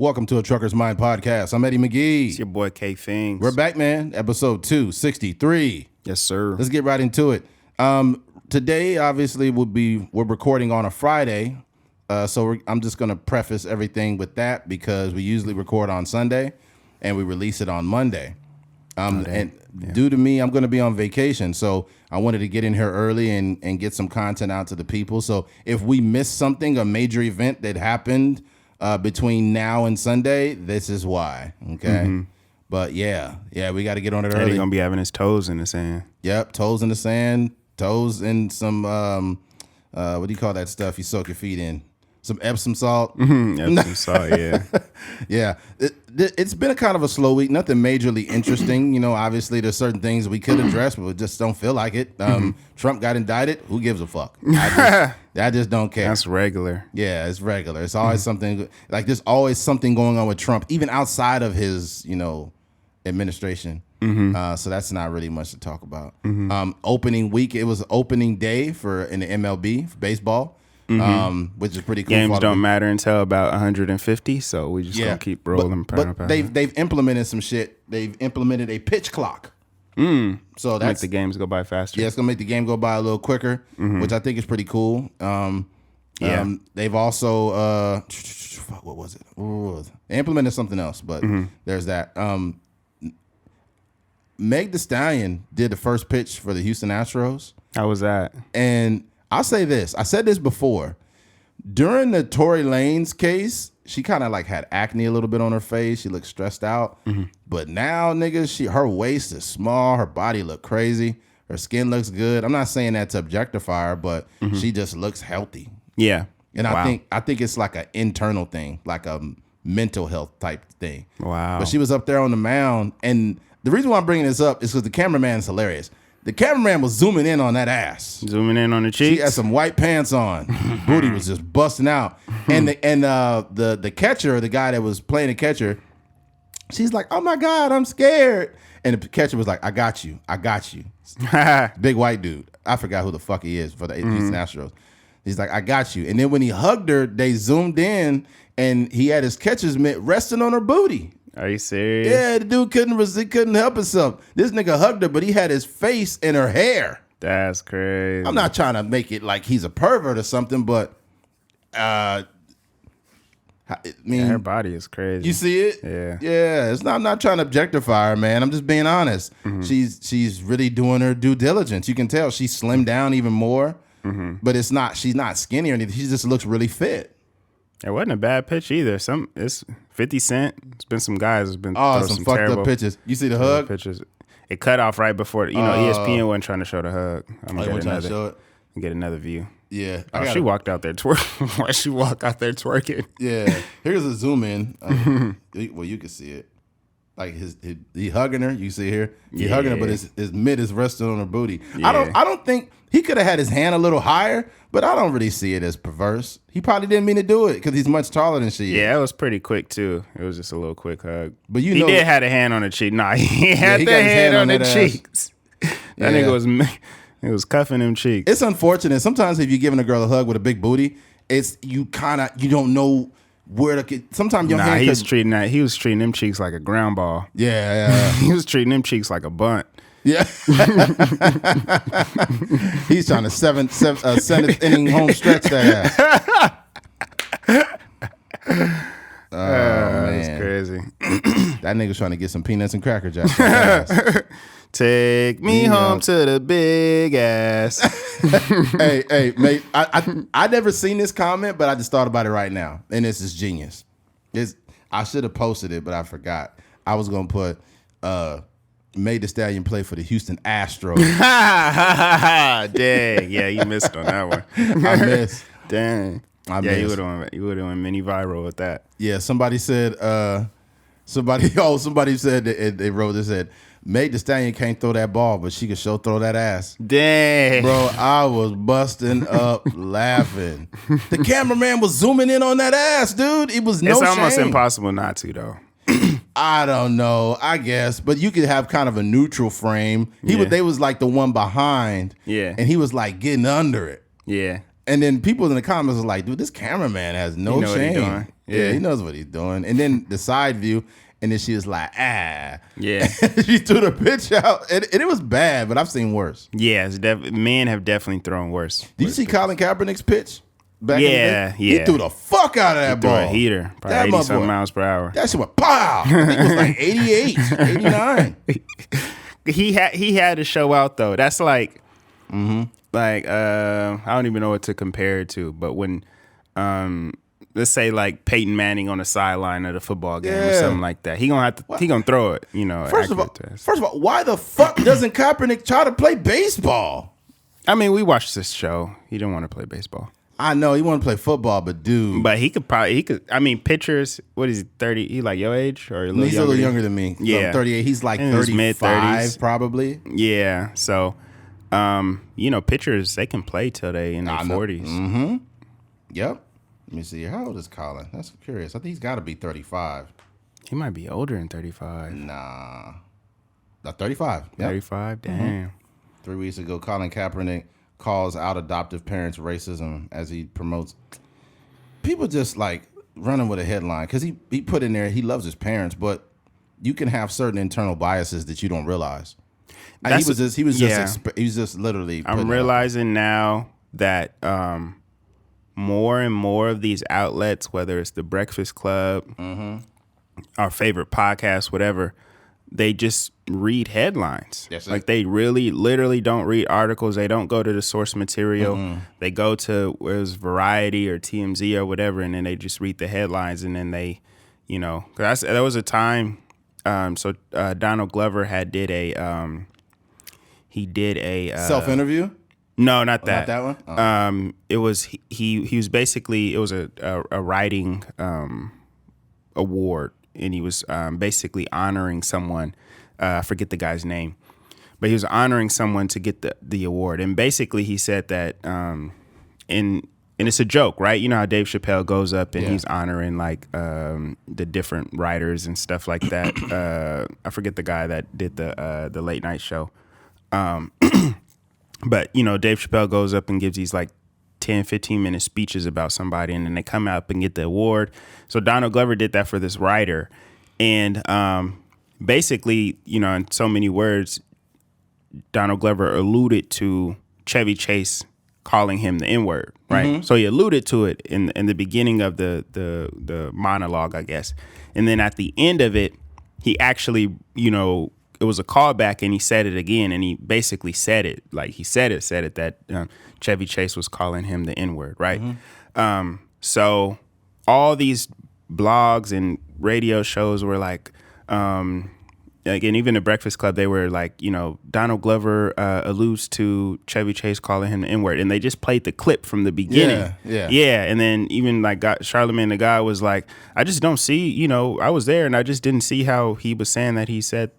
Welcome to a Trucker's Mind podcast. I'm Eddie McGee. It's your boy K Things. We're back, man. Episode 263. Yes, sir. Let's get right into it. Today, obviously, we're recording on a Friday, so I'm just going to preface everything with that because we usually record on Sunday and we release it on Monday. Due to me, I'm going to be on vacation, so I wanted to get in here early and get some content out to the people. So if we miss something, a major event that happened between now and Sunday, this is why. Okay. Mm-hmm. But yeah, we got to get on it early. Eddie gonna be having his toes in the sand. Yep, toes in the sand, toes in some what do you call that stuff you soak your feet in? Some Epsom salt. Mm-hmm. Epsom salt, yeah. Yeah. It's been a kind of a slow week. Nothing majorly interesting. You know, obviously there's certain things we could address, but we just don't feel like it. Trump got indicted. Who gives a fuck? I just don't care. That's regular. Yeah, it's regular. It's always something like there's always something going on with Trump, even outside of his, administration. So that's not really much to talk about. Opening week, it was opening day in the MLB for baseball. Which is pretty cool. Games don't matter until about 150, so we just gonna keep rolling. But they've implemented some shit. They've implemented a pitch clock. So that's make the games go by faster. Yeah, it's gonna make the game go by a little quicker, which I think is pretty cool. They've also what was it? They implemented something else, but there's that. Meg Thee Stallion did the first pitch for the Houston Astros. How was that? And I'll say this. I said this before. During the Tory Lanez case, she kind of like had acne a little bit on her face. She looked stressed out. But now, nigga, her waist is small. Her body look crazy. Her skin looks good. I'm not saying that to objectify her, but she just looks healthy. Yeah. And I think it's like an internal thing, like a mental health type thing. Wow. But she was up there on the mound. And the reason why I'm bringing this up is because the cameraman is hilarious. The cameraman was zooming in on that ass. Zooming in on the cheeks. She had some white pants on. Booty was just busting out. And the catcher, the guy that was playing the catcher, she's like, "Oh my God, I'm scared." And the catcher was like, I got you. Big white dude. I forgot who the fuck he is for the Houston Astros. He's like, I got you. And then when he hugged her, they zoomed in and he had his catcher's mitt resting on her booty. Are you serious? Yeah, the dude couldn't help himself. This nigga hugged her, but he had his face in her hair. That's crazy. I'm not trying to make it like he's a pervert or something, but I mean, her body is crazy. You see it? Yeah. I'm not trying to objectify her, man. I'm just being honest. She's really doing her due diligence. You can tell she's slimmed down even more, but she's not skinny or anything. She just looks really fit. It wasn't a bad pitch either. It's 50 Cent. It's been some guys. It's been some fucked up pitches. You see the hug? Pitches. It cut off right before. ESPN wasn't trying to show the hug. I'm gonna get another view. Yeah, she walked out there twerking. Why she walked out there twerking? Yeah, here's a zoom in. Well, you can see it. Like he hugging her. You see here. He hugging her, but his mid is resting on her booty. Yeah. I don't think he could have had his hand a little higher, but I don't really see it as perverse. He probably didn't mean to do it because he's much taller than she is. Yeah, it was pretty quick too. It was just a little quick hug. But he did have a hand on the cheek. Nah, he had the hand on the cheeks. That nigga was cuffing them cheeks. It's unfortunate. Sometimes if you're giving a girl a hug with a big booty, you don't know where to get. Sometimes your hand. He was treating them cheeks like a ground ball. Yeah. He was treating them cheeks like a bunt. Yeah. He's trying to seventh inning home stretch that ass. Oh, man. That's crazy. That nigga's trying to get some peanuts and Cracker Jacks. Take me home to the big ass. Hey, mate. I never seen this comment, but I just thought about it right now, and this is genius. I should have posted it, but I forgot. I was gonna put Meg Thee Stallion play for the Houston Astros. Dang, yeah, you missed on that one. I missed. Dang. You would have went mini viral with that. Yeah, somebody said. Somebody said that they wrote this said. Meg Thee Stallion can't throw that ball, but she can sure throw that ass. Dang. Bro, I was busting up laughing. The cameraman was zooming in on that ass, dude. It was no shame. It's almost impossible not to, though. I don't know, I guess. But you could have kind of a neutral frame. They was like the one behind. Yeah. And he was like getting under it. Yeah. And then people in the comments are like, dude, this cameraman has no shame. Yeah, he knows what he's doing. And then the side view, and then she was like, ah. Yeah. She threw the pitch out. And it was bad, but I've seen worse. Yeah, men have definitely thrown worse. Did you see Colin Kaepernick's pitch? Yeah. He threw the fuck out of that ball. Threw a heater. Probably 80-something miles per hour. That shit went pow. I think it was like 88, 89. He had to show out, though. That's like, I don't even know what to compare it to, but when, let's say like Peyton Manning on the sideline of the football game or something like that, he gonna throw it. First of all, why the fuck doesn't Kaepernick try to play baseball? I mean, we watched this show. He didn't want to play baseball. I know he wanted to play football, but dude, but he could. I mean, pitchers. What is he? 30? He like your age or he's a little younger than me. Yeah, I'm 38. He's like 35, mid-30s probably. Yeah, so. Pitchers, they can play till they in their 40s. Mm-hmm. Yep. Let me see. How old is Colin? That's curious. I think he's got to be 35. He might be older than 35. Nah. 35. Yep. 35? Damn. Mm-hmm. 3 weeks ago, Colin Kaepernick calls out adoptive parents racism as he promotes. People just like running with a headline because he put in there he loves his parents, but you can have certain internal biases that you don't realize. He was just literally. I'm realizing now that more and more of these outlets, whether it's the Breakfast Club, our favorite podcast, whatever, they just read headlines. Like they really, literally don't read articles. They don't go to the source material. They go to where it's Variety or TMZ or whatever, and then they just read the headlines, and then they, cause there was a time. Donald Glover did a. He did a self-interview? No, not that. Not that one? Oh. It was he was basically, it was a writing award, and he was basically honoring someone. I forget the guy's name, but he was honoring someone to get the award. And basically he said that and it's a joke, right? You know how Dave Chappelle goes up and he's honoring like the different writers and stuff like that. I forget the guy that did the late night show. But Dave Chappelle goes up and gives these like 10, 15-minute speeches about somebody, and then they come up and get the award. So Donald Glover did that for this writer. And basically, in so many words, Donald Glover alluded to Chevy Chase calling him the N-word, right? Mm-hmm. So he alluded to it in the beginning of the monologue, I guess. And then at the end of it, he actually, it was a callback, and he said it again, and he basically said it that Chevy Chase was calling him the N-word, right? Mm-hmm. So all these blogs and radio shows were like, and even the Breakfast Club, they were like, Donald Glover alludes to Chevy Chase calling him the N-word, and they just played the clip from the beginning. Yeah. And then even like Charlamagne the guy was like, I just don't see, I was there and I just didn't see how he was saying that he said,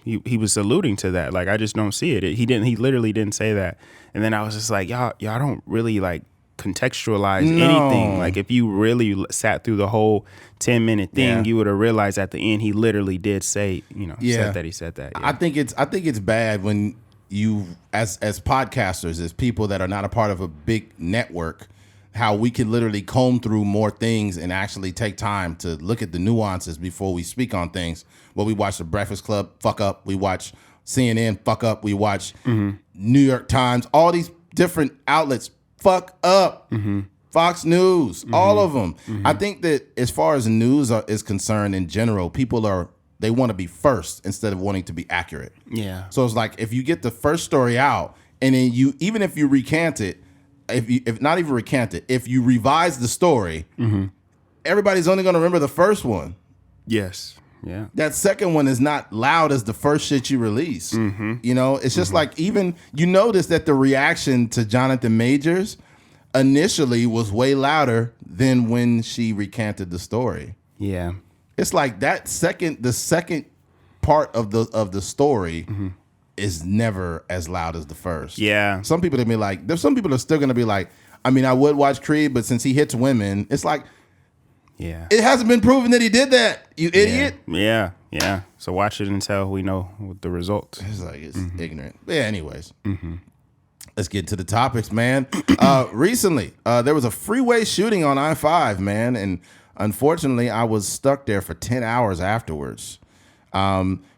he was alluding to that. Like, I just don't see it. He literally didn't say that. And then I was just like, y'all don't really like contextualize anything. Like, if you really sat through the whole 10-minute thing, you would have realized at the end he literally did say, said that he said that. Yeah. I think it's bad when you as podcasters, as people that are not a part of a big network, how we can literally comb through more things and actually take time to look at the nuances before we speak on things. Well, we watch the Breakfast Club fuck up, we watch CNN fuck up, we watch New York Times, all these different outlets fuck up. Fox News, all of them. I think that as far as news is concerned in general, people they want to be first instead of wanting to be accurate. Yeah. So it's like if you get the first story out, and then even if you recant it, if not even recant it, if you revise the story, everybody's only going to remember the first one. Yes. Yeah. That second one is not loud as the first shit you release. It's just like, even you notice that the reaction to Jonathan Majors initially was way louder than when she recanted the story. Yeah. It's like the second part of the story is never as loud as the first. Yeah. Some people there's some people that are still gonna be like, I mean, I would watch Creed, but since he hits women, it's like, it hasn't been proven that he did that, you idiot. Yeah. So watch it until we know the results. It's like, it's ignorant. But yeah, anyways. Let's get to the topics, man. Recently, there was a freeway shooting on I-5, man, and unfortunately, I was stuck there for 10 hours afterwards.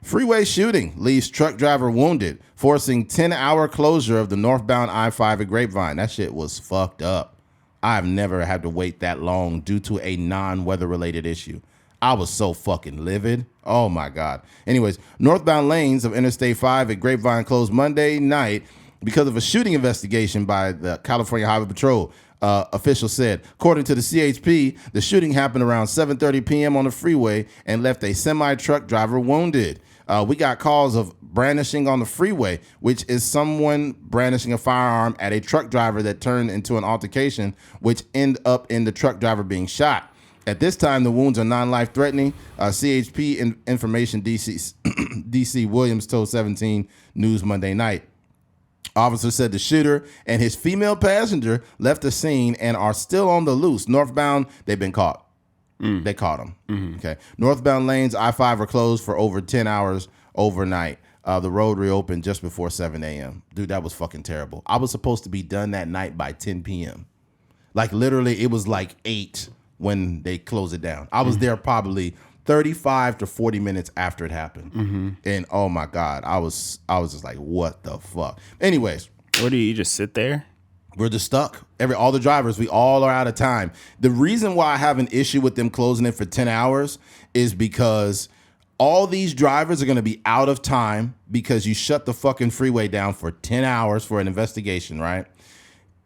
Freeway shooting leaves truck driver wounded, forcing 10-hour closure of the northbound I-5 at Grapevine. That shit was fucked up. I've never had to wait that long due to a non-weather related issue. I was so fucking livid. Oh my God. Anyways, northbound lanes of Interstate 5 at Grapevine closed Monday night because of a shooting investigation by the California Highway Patrol. Officials said, according to the CHP, the shooting happened around 7:30 p.m. on the freeway and left a semi-truck driver wounded. We got calls of brandishing on the freeway, which is someone brandishing a firearm at a truck driver that turned into an altercation, which ended up in the truck driver being shot. At this time, the wounds are non-life threatening. CHP information DC Williams told 17 News Monday night. Officer said the shooter and his female passenger left the scene and are still on the loose. Northbound, they've been caught. They caught them. Mm-hmm. Okay. Northbound lanes, I-5 are closed for over 10 hours overnight. The road reopened just before 7 a.m. Dude, that was fucking terrible. I was supposed to be done that night by 10 p.m. Like literally, it was like 8 when they closed it down. I was there probably 35 to 40 minutes after it happened. Mm-hmm. And oh my God, I was just like, what the fuck? Anyways. What do you just sit there? We're just stuck. All the drivers, we all are out of time. The reason why I have an issue with them closing it for 10 hours is because all these drivers are going to be out of time because you shut the fucking freeway down for 10 hours for an investigation, right?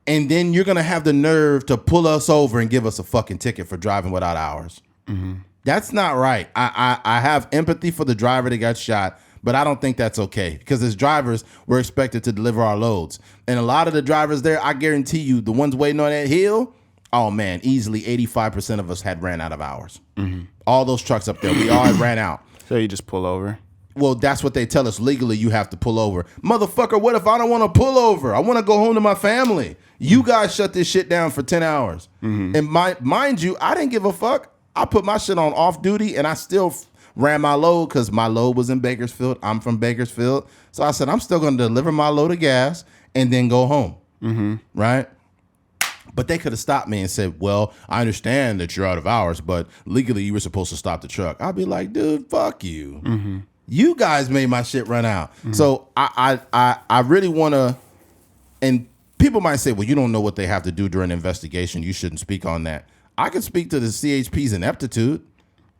And then you're going to have the nerve to pull us over and give us a fucking ticket for driving without hours. Mm-hmm. That's not right. I have empathy for the driver that got shot, but I don't think that's okay because as drivers, we're expected to deliver our loads. And a lot of the drivers there, I guarantee you, the ones waiting on that hill, oh man, easily 85% of us had ran out of hours. Mm-hmm. All those trucks up there, we all had ran out. So you just pull over? Well, that's what they tell us. Legally, you have to pull over. Motherfucker, what if I don't want to pull over? I want to go home to my family. You guys shut this shit down for 10 hours. Mm-hmm. And mind you, I didn't give a fuck. I put my shit on off duty and I still ran my load because my load was in Bakersfield. I'm from Bakersfield. So I said, I'm still going to deliver my load of gas and then go home. Mm-hmm. Right? But they could have stopped me and said, well, I understand that you're out of hours, but legally you were supposed to stop the truck. I'd be like, dude, fuck you. Mm-hmm. You guys made my shit run out. Mm-hmm. So I really want to, and people might say, well, you don't know what they have to do during an investigation. You shouldn't speak on that. I can speak to the CHP's ineptitude.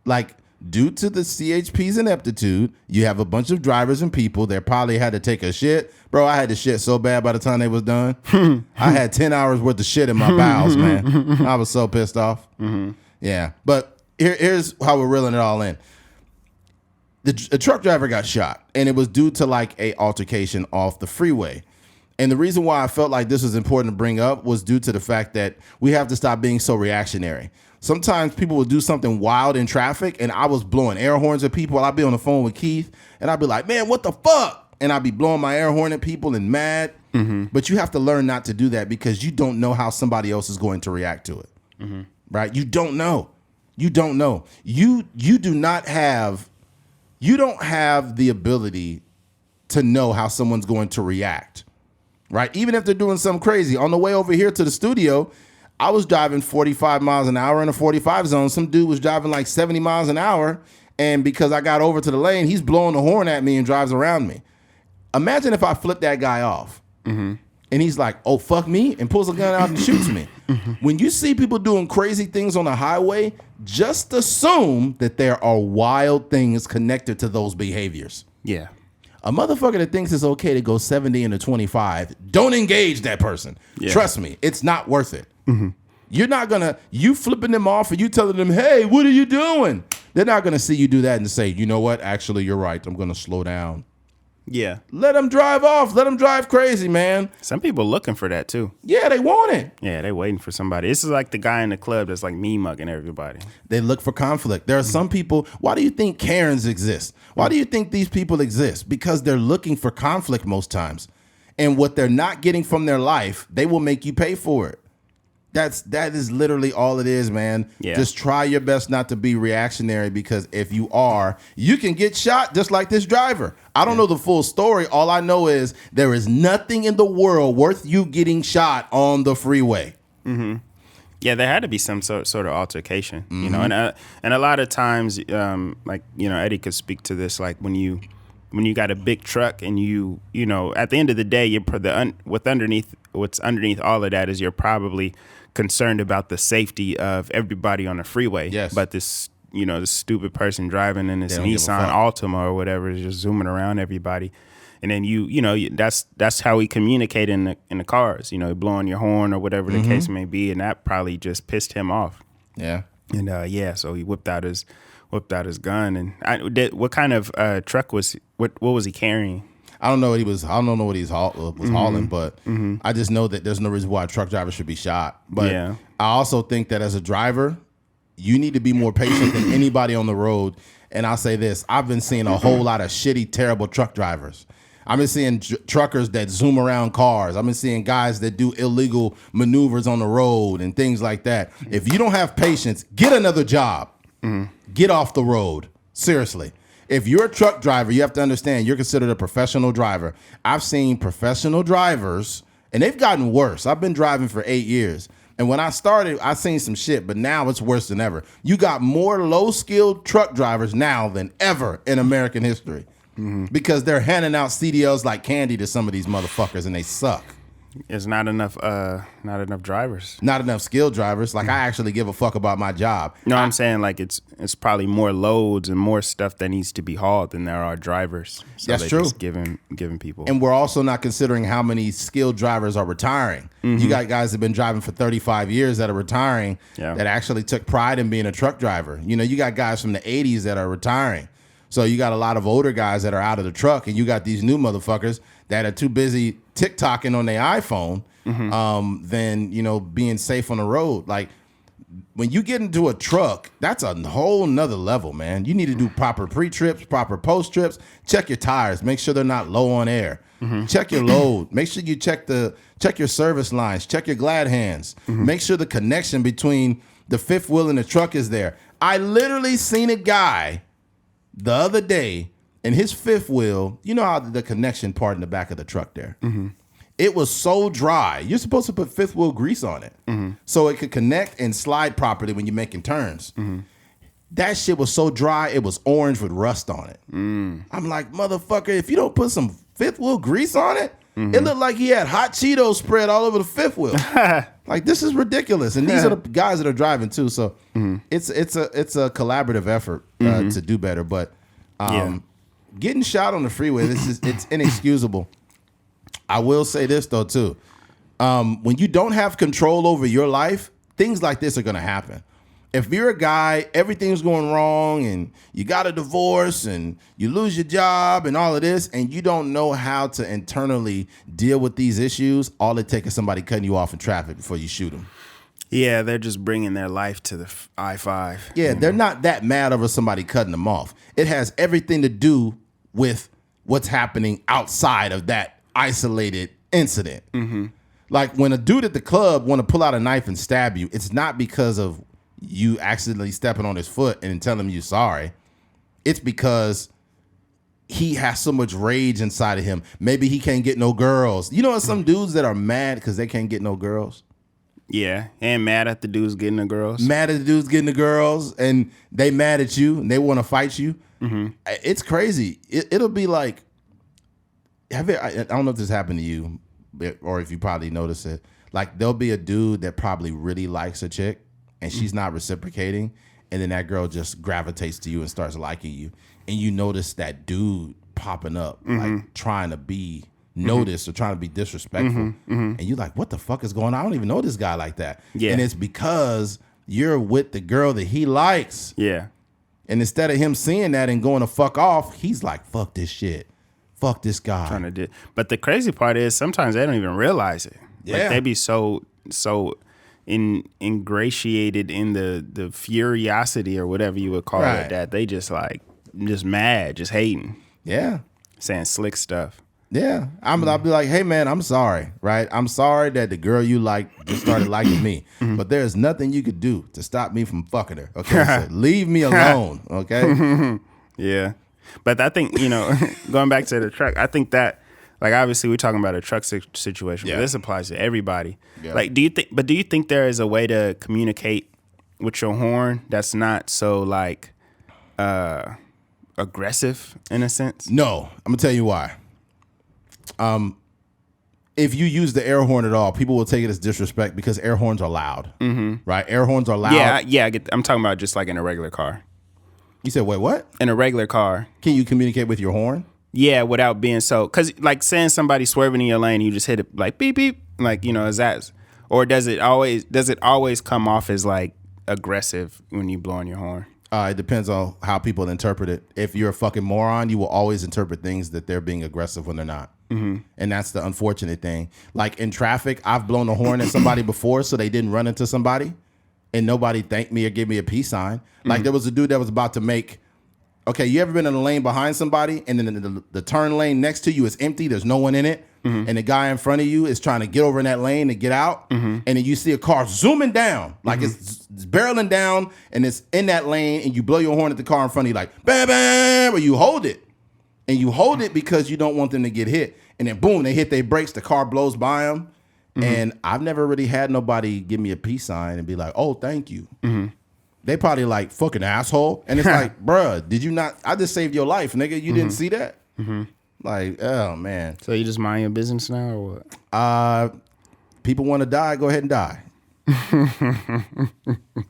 Like, due to the CHP's ineptitude, you have a bunch of drivers and people that probably had to take a shit. Bro, I had to shit so bad by the time they was done. I had 10 hours worth of shit in my bowels, man. I was so pissed off. Mm-hmm. Yeah. But here's how we're reeling it all in. The truck driver got shot, and it was due to like a altercation off the freeway. And the reason why I felt like this was important to bring up was due to the fact that we have to stop being so reactionary. Sometimes people will do something wild in traffic, and I was blowing air horns at people. I'd be on the phone with Keith, and I'd be like, man, what the fuck? And I'd be blowing my air horn at people and mad. Mm-hmm. But you have to learn not to do that because you don't know how somebody else is going to react to it. Mm-hmm. Right? You don't know. You don't know. You don't have the ability to know how someone's going to react. Right? Even if they're doing something crazy. On the way over here to the studio, I was driving 45 miles an hour in a 45 zone. Some dude was driving like 70 miles an hour. And because I got over to the lane, he's blowing the horn at me and drives around me. Imagine if I flip that guy off. Mm-hmm. And he's like, oh, fuck me, and pulls a gun out and shoots me. Mm-hmm. When you see people doing crazy things on the highway, just assume that there are wild things connected to those behaviors. Yeah. A motherfucker that thinks it's okay to go 70 into 25, don't engage that person. Yeah. Trust me, it's not worth it. Mm-hmm. You're not gonna, you flipping them off and you telling them, hey, what are you doing? They're not gonna see you do that and say, you know what? Actually, you're right. I'm gonna slow down. Yeah. Let them drive off. Let them drive crazy, man. Some people looking for that too. Yeah, they want it. Yeah, they waiting for somebody. This is like the guy in the club that's like me mugging everybody. They look for conflict. There are some people, why do you think Karens exist? Why do you think these people exist? Because they're looking for conflict most times. And what they're not getting from their life, they will make you pay for it. That is literally all it is, man. Yeah. Just try your best not to be reactionary, because if you are, you can get shot just like this driver. I don't know the full story. All I know is there is nothing in the world worth you getting shot on the freeway. Mm-hmm. Yeah, there had to be some sort of altercation, you know, and a lot of times, like, you know, Eddie could speak to this, like when you got a big truck and you know, at the end of the day, what's underneath all of that is you're probably concerned about the safety of everybody on the freeway. Yes. But this stupid person driving in this They don't give a Nissan fuck. Altima or whatever is just zooming around everybody. And then that's how we communicate in the cars, you know, blowing your horn or whatever the case may be, and that probably just pissed him off. Yeah. And so he whipped out his gun. And what kind of truck was what was he carrying? I don't know what he was. I don't know what he's hauling, but I just know that there's no reason why a truck driver should be shot. But Yeah. I also think that as a driver, you need to be more patient than anybody on the road. And I'll say this: I've been seeing a whole lot of shitty, terrible truck drivers. I've been seeing truckers that zoom around cars. I've been seeing guys that do illegal maneuvers on the road and things like that. If you don't have patience, get another job. Get off the road. Seriously. If you're a truck driver, you have to understand you're considered a professional driver. I've seen professional drivers, and they've gotten worse. I've been driving for 8 years. And when I started, I seen some shit, but now it's worse than ever. You got more low-skilled truck drivers now than ever in American history. Because they're handing out CDLs like candy to some of these motherfuckers, and they suck. It's not enough drivers. Not enough skilled drivers. Like, I actually give a fuck about my job. No, I'm saying like it's probably more loads and more stuff that needs to be hauled than there are drivers. So That's they true. Just giving people. And we're also not considering how many skilled drivers are retiring. You got guys that have been driving for 35 years that are retiring that actually took pride in being a truck driver. You know, you got guys from the 80s that are retiring. So you got a lot of older guys that are out of the truck, and you got these new motherfuckers that are too busy TikToking on their iPhone than, you know, being safe on the road. Like, when you get into a truck, that's a whole nother level, man. You need to do proper pre-trips, proper post-trips. Check your tires. Make sure they're not low on air. Check your load. Make sure you check your service lines. Check your glad hands. Make sure the connection between the fifth wheel and the truck is there. I literally seen a guy the other day, and his fifth wheel, you know how the connection part in the back of the truck there? It was so dry. You're supposed to put fifth wheel grease on it so it could connect and slide properly when you're making turns. That shit was so dry, it was orange with rust on it. I'm like, motherfucker, if you don't put some fifth wheel grease on it, it looked like he had hot Cheetos spread all over the fifth wheel. Like, this is ridiculous. And these are the guys that are driving too. So it's a collaborative effort to do better. But getting shot on the freeway, it's inexcusable. I will say this though too. When you don't have control over your life, things like this are gonna happen. If you're a guy, everything's going wrong and you got a divorce and you lose your job and all of this, and you don't know how to internally deal with these issues, all it takes is somebody cutting you off in traffic before you shoot them. Yeah, they're just bringing their life to the I-5. Yeah, they're not that mad over somebody cutting them off. It has everything to do with what's happening outside of that isolated incident. Like, when a dude at the club want to pull out a knife and stab you, it's not because of you accidentally stepping on his foot and telling him you're sorry. It's because he has so much rage inside of him. Maybe he can't get no girls. You know, some dudes that are mad because they can't get no girls. Yeah, and mad at the dudes getting the girls. Mad at the dudes getting the girls, and they mad at you, and they want to fight you. It's crazy. It'll be like, I don't know if this happened to you, or if you probably notice it. Like, there'll be a dude that probably really likes a chick, and she's not reciprocating, and then that girl just gravitates to you and starts liking you, and you notice that dude popping up, like trying to be noticed or trying to be disrespectful, and you're like, what the fuck is going on? I don't even know this guy like that. And it's because you're with the girl that he likes. And instead of him seeing that and going to fuck off, he's like, fuck this shit. Fuck this guy. But the crazy part is sometimes they don't even realize it. Like, they be so ingratiated in the furiosity or whatever you would call it, that they just mad, just hating. Yeah. Saying slick stuff. Yeah, I'll be like, hey man, I'm sorry, right? I'm sorry that the girl you like just started liking me, but there's nothing you could do to stop me from fucking her. Okay, so leave me alone. Okay. Yeah. But I think, going back to the truck, I think that, like, obviously we're talking about a truck situation, but this applies to everybody. Yeah. Like, do you think there is a way to communicate with your horn that's not so, like, aggressive in a sense? No, I'm gonna tell you why. If you use the air horn at all, people will take it as disrespect because air horns are loud, right? Air horns are loud. Yeah, I'm talking about just like in a regular car. You said, wait, what? In a regular car. Can you communicate with your horn? Yeah, without being so, because like saying somebody swerving in your lane, you just hit it like beep beep, like is that, or does it always come off as like aggressive when you blow on your horn? It depends on how people interpret it. If you're a fucking moron, you will always interpret things that they're being aggressive when they're not. And that's the unfortunate thing. Like in traffic, I've blown a horn at somebody before so they didn't run into somebody and nobody thanked me or gave me a peace sign. Like there was a dude that was about to make, okay, you ever been in a lane behind somebody and then the turn lane next to you is empty, there's no one in it, and the guy in front of you is trying to get over in that lane to get out, and then you see a car zooming down, like it's barreling down and it's in that lane, and you blow your horn at the car in front of you like, bam, bam, or you hold it. And you hold it because you don't want them to get hit. And then boom, they hit their brakes, the car blows by them. And I've never really had nobody give me a peace sign and be like, oh, thank you. They probably like, fucking asshole. And it's like, bruh, did you not? I just saved your life, nigga. You didn't see that? Like, oh, man. So you just mind your business now or what? People want to die, go ahead and die.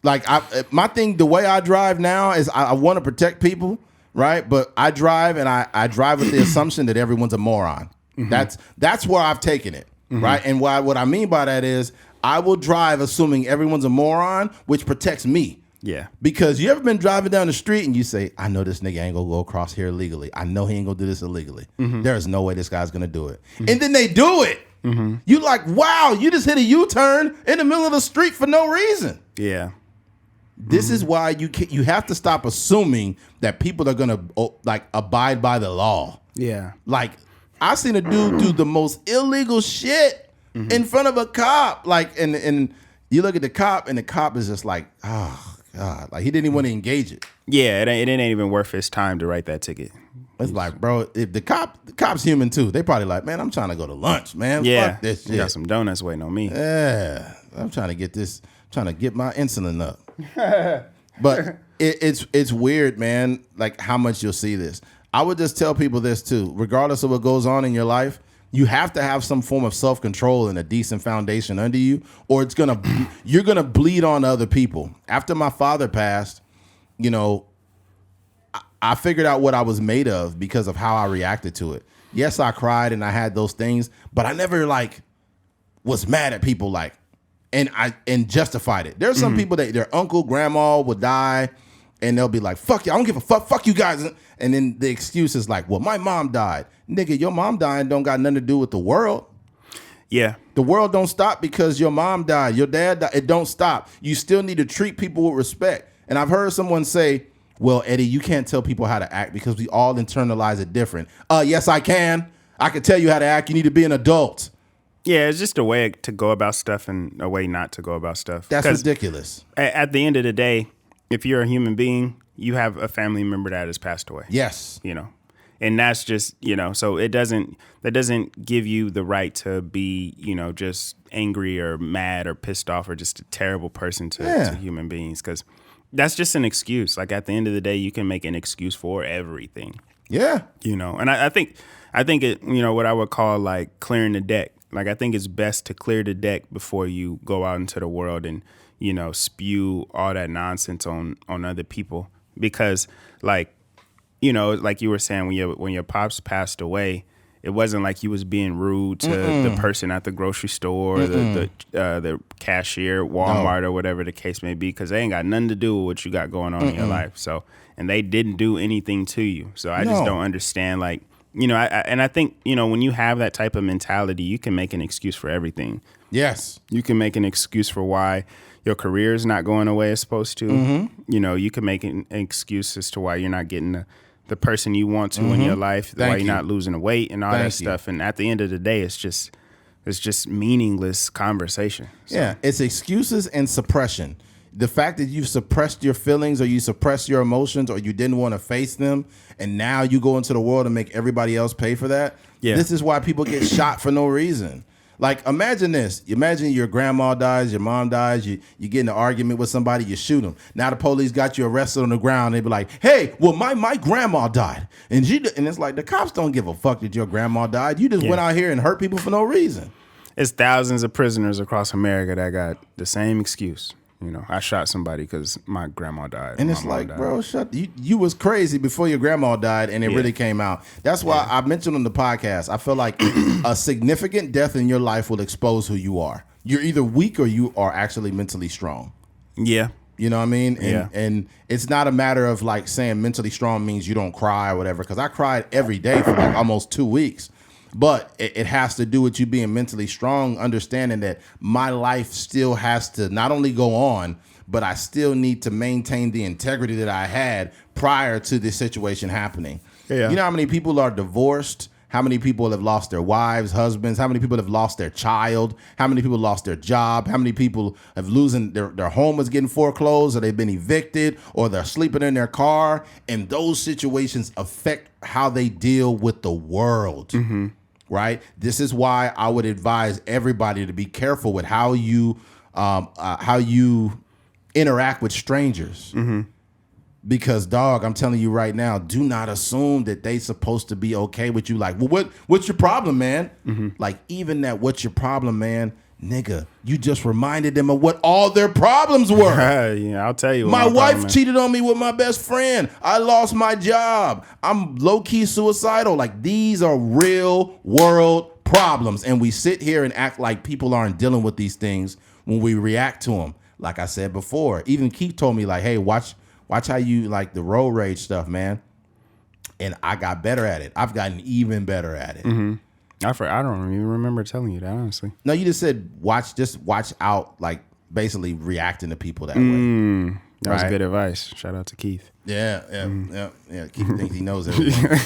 Like, my thing, the way I drive now is I want to protect people, right? But I drive and I drive with the assumption that everyone's a moron. That's where I've taken it, right? And what I mean by that is I will drive assuming everyone's a moron, which protects me. Yeah. Because you ever been driving down the street and you say, I know this nigga ain't gonna go across here illegally. I know he ain't gonna do this illegally. There is no way this guy's gonna do it. And then they do it. You like, wow, you just hit a U-turn in the middle of the street for no reason. Yeah. This is why you have to stop assuming that people are gonna like abide by the law. Yeah. Like I seen a dude do the most illegal shit in front of a cop. Like and you look at the cop and the cop is just like, oh God, like he didn't even want to engage it. Yeah, it ain't even worth his time to write that ticket. It's like, bro, if the cop's human too. They probably like, man, I'm trying to go to lunch, man. Yeah, fuck this shit. You got some donuts waiting on me. Yeah, I'm trying to get my insulin up. But it's weird, man. Like how much you'll see this. I would just tell people this too. Regardless of what goes on in your life, you have to have some form of self-control and a decent foundation under you, or you're gonna bleed on other people. After my father passed, I figured out what I was made of because of how I reacted to it. Yes, I cried and I had those things, but I never like was mad at people and justified it. There's some people that their uncle, grandma would die and they'll be like, fuck you, I don't give a fuck you guys. And then the excuse is like, well, my mom died. Nigga, your mom dying don't got nothing to do with the world. Yeah. The world don't stop because your mom died, your dad died. It don't stop. You still need to treat people with respect. And I've heard someone say, well, Eddie, you can't tell people how to act because we all internalize it different. Yes, I can. I can tell you how to act. You need to be an adult. Yeah, it's just a way to go about stuff and a way not to go about stuff. That's ridiculous. At the end of the day, if you're a human being, you have a family member that has passed away. Yes. And that's just, so that doesn't give you the right to be, just angry or mad or pissed off or just a terrible person to human beings. Because that's just an excuse. Like at the end of the day, you can make an excuse for everything. Yeah. And I think it, what I would call like clearing the deck. Like I think it's best to clear the deck before you go out into the world and, spew all that nonsense on other people. Because like you were saying, when your pops passed away, it wasn't like he was being rude to the person at the grocery store, or the cashier, Walmart, or whatever the case may be, because they ain't got nothing to do with what you got going on in your life. So, and they didn't do anything to you. So I just don't understand, like, I think, when you have that type of mentality, you can make an excuse for everything. Yes. You can make an excuse for why your career is not going the way it's supposed to. You can make an excuse as to why you're not getting the person you want to in your life, why you're you. not losing weight and all that stuff. And at the end of the day, it's just meaningless conversation. So. Yeah, it's excuses and suppression. The fact that you've suppressed your feelings or you suppressed your emotions or you didn't want to face them, and now you go into the world and make everybody else pay for that. Yeah. This is why people get shot for no reason. Like, imagine this. Imagine your grandma dies, your mom dies, you get in an argument with somebody, you shoot them. Now the police got you arrested on the ground. They be like, hey, well, my grandma died. And it's like, the cops don't give a fuck that your grandma died. You just went out here and hurt people for no reason. It's thousands of prisoners across America that got the same excuse. You know, I shot somebody because my grandma died. And it's like, bro, you was crazy before your grandma died, and it really came out. That's why I mentioned on the podcast, I feel like a significant death in your life will expose who you are. You're either weak or you are actually mentally strong. Yeah. You know what I mean? Yeah. And it's not a matter of like saying mentally strong means you don't cry or whatever, because I cried every day for like almost 2 weeks. But it has to do with you being mentally strong, understanding that my life still has to not only go on, but I still need to maintain the integrity that I had prior to this situation happening. Yeah. You know how many people are divorced? How many people have lost their wives, husbands? How many people have lost their child? How many people lost their job? How many people have losing their home is getting foreclosed, or they've been evicted, or they're sleeping in their car? And those situations affect how they deal with the world. Mm-hmm. Right. This is why I would advise everybody to be careful with how you interact with strangers. Mm-hmm. Because, dog, I'm telling you right now, do not assume that they supposed to be okay with you. Like, well, what's your problem, man? Mm-hmm. Like, even that, what's your problem, man? Nigga, you just reminded them of what all their problems were. Yeah, I'll tell you. My wife cheated on me with my best friend. I lost my job. I'm low-key suicidal. Like, these are real world problems. And we sit here and act like people aren't dealing with these things when we react to them. Like I said before, even Keith told me, like, hey, watch how you like the road rage stuff, man. And I got better at it. I've gotten even better at it. Mm-hmm. I don't even remember telling you that, honestly. No, you just said watch out, like basically reacting to people that way. That was good advice. Shout out to Keith. Yeah. Keith thinks he knows everything.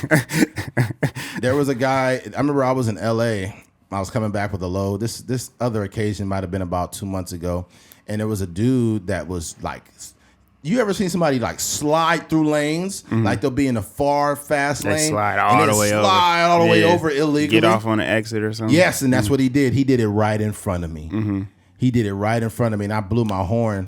There was a guy, I remember I was in LA. I was coming back with a load. This other occasion might have been about 2 months ago. And there was a dude that was like, you ever seen somebody like slide through lanes? Mm-hmm. Like they'll be in a fast lane. They slide all the way over. Slide all the way over illegally. Get off on the exit or something. Yes, and that's what he did. He did it right in front of me. Mm-hmm. He did it right in front of me, and I blew my horn.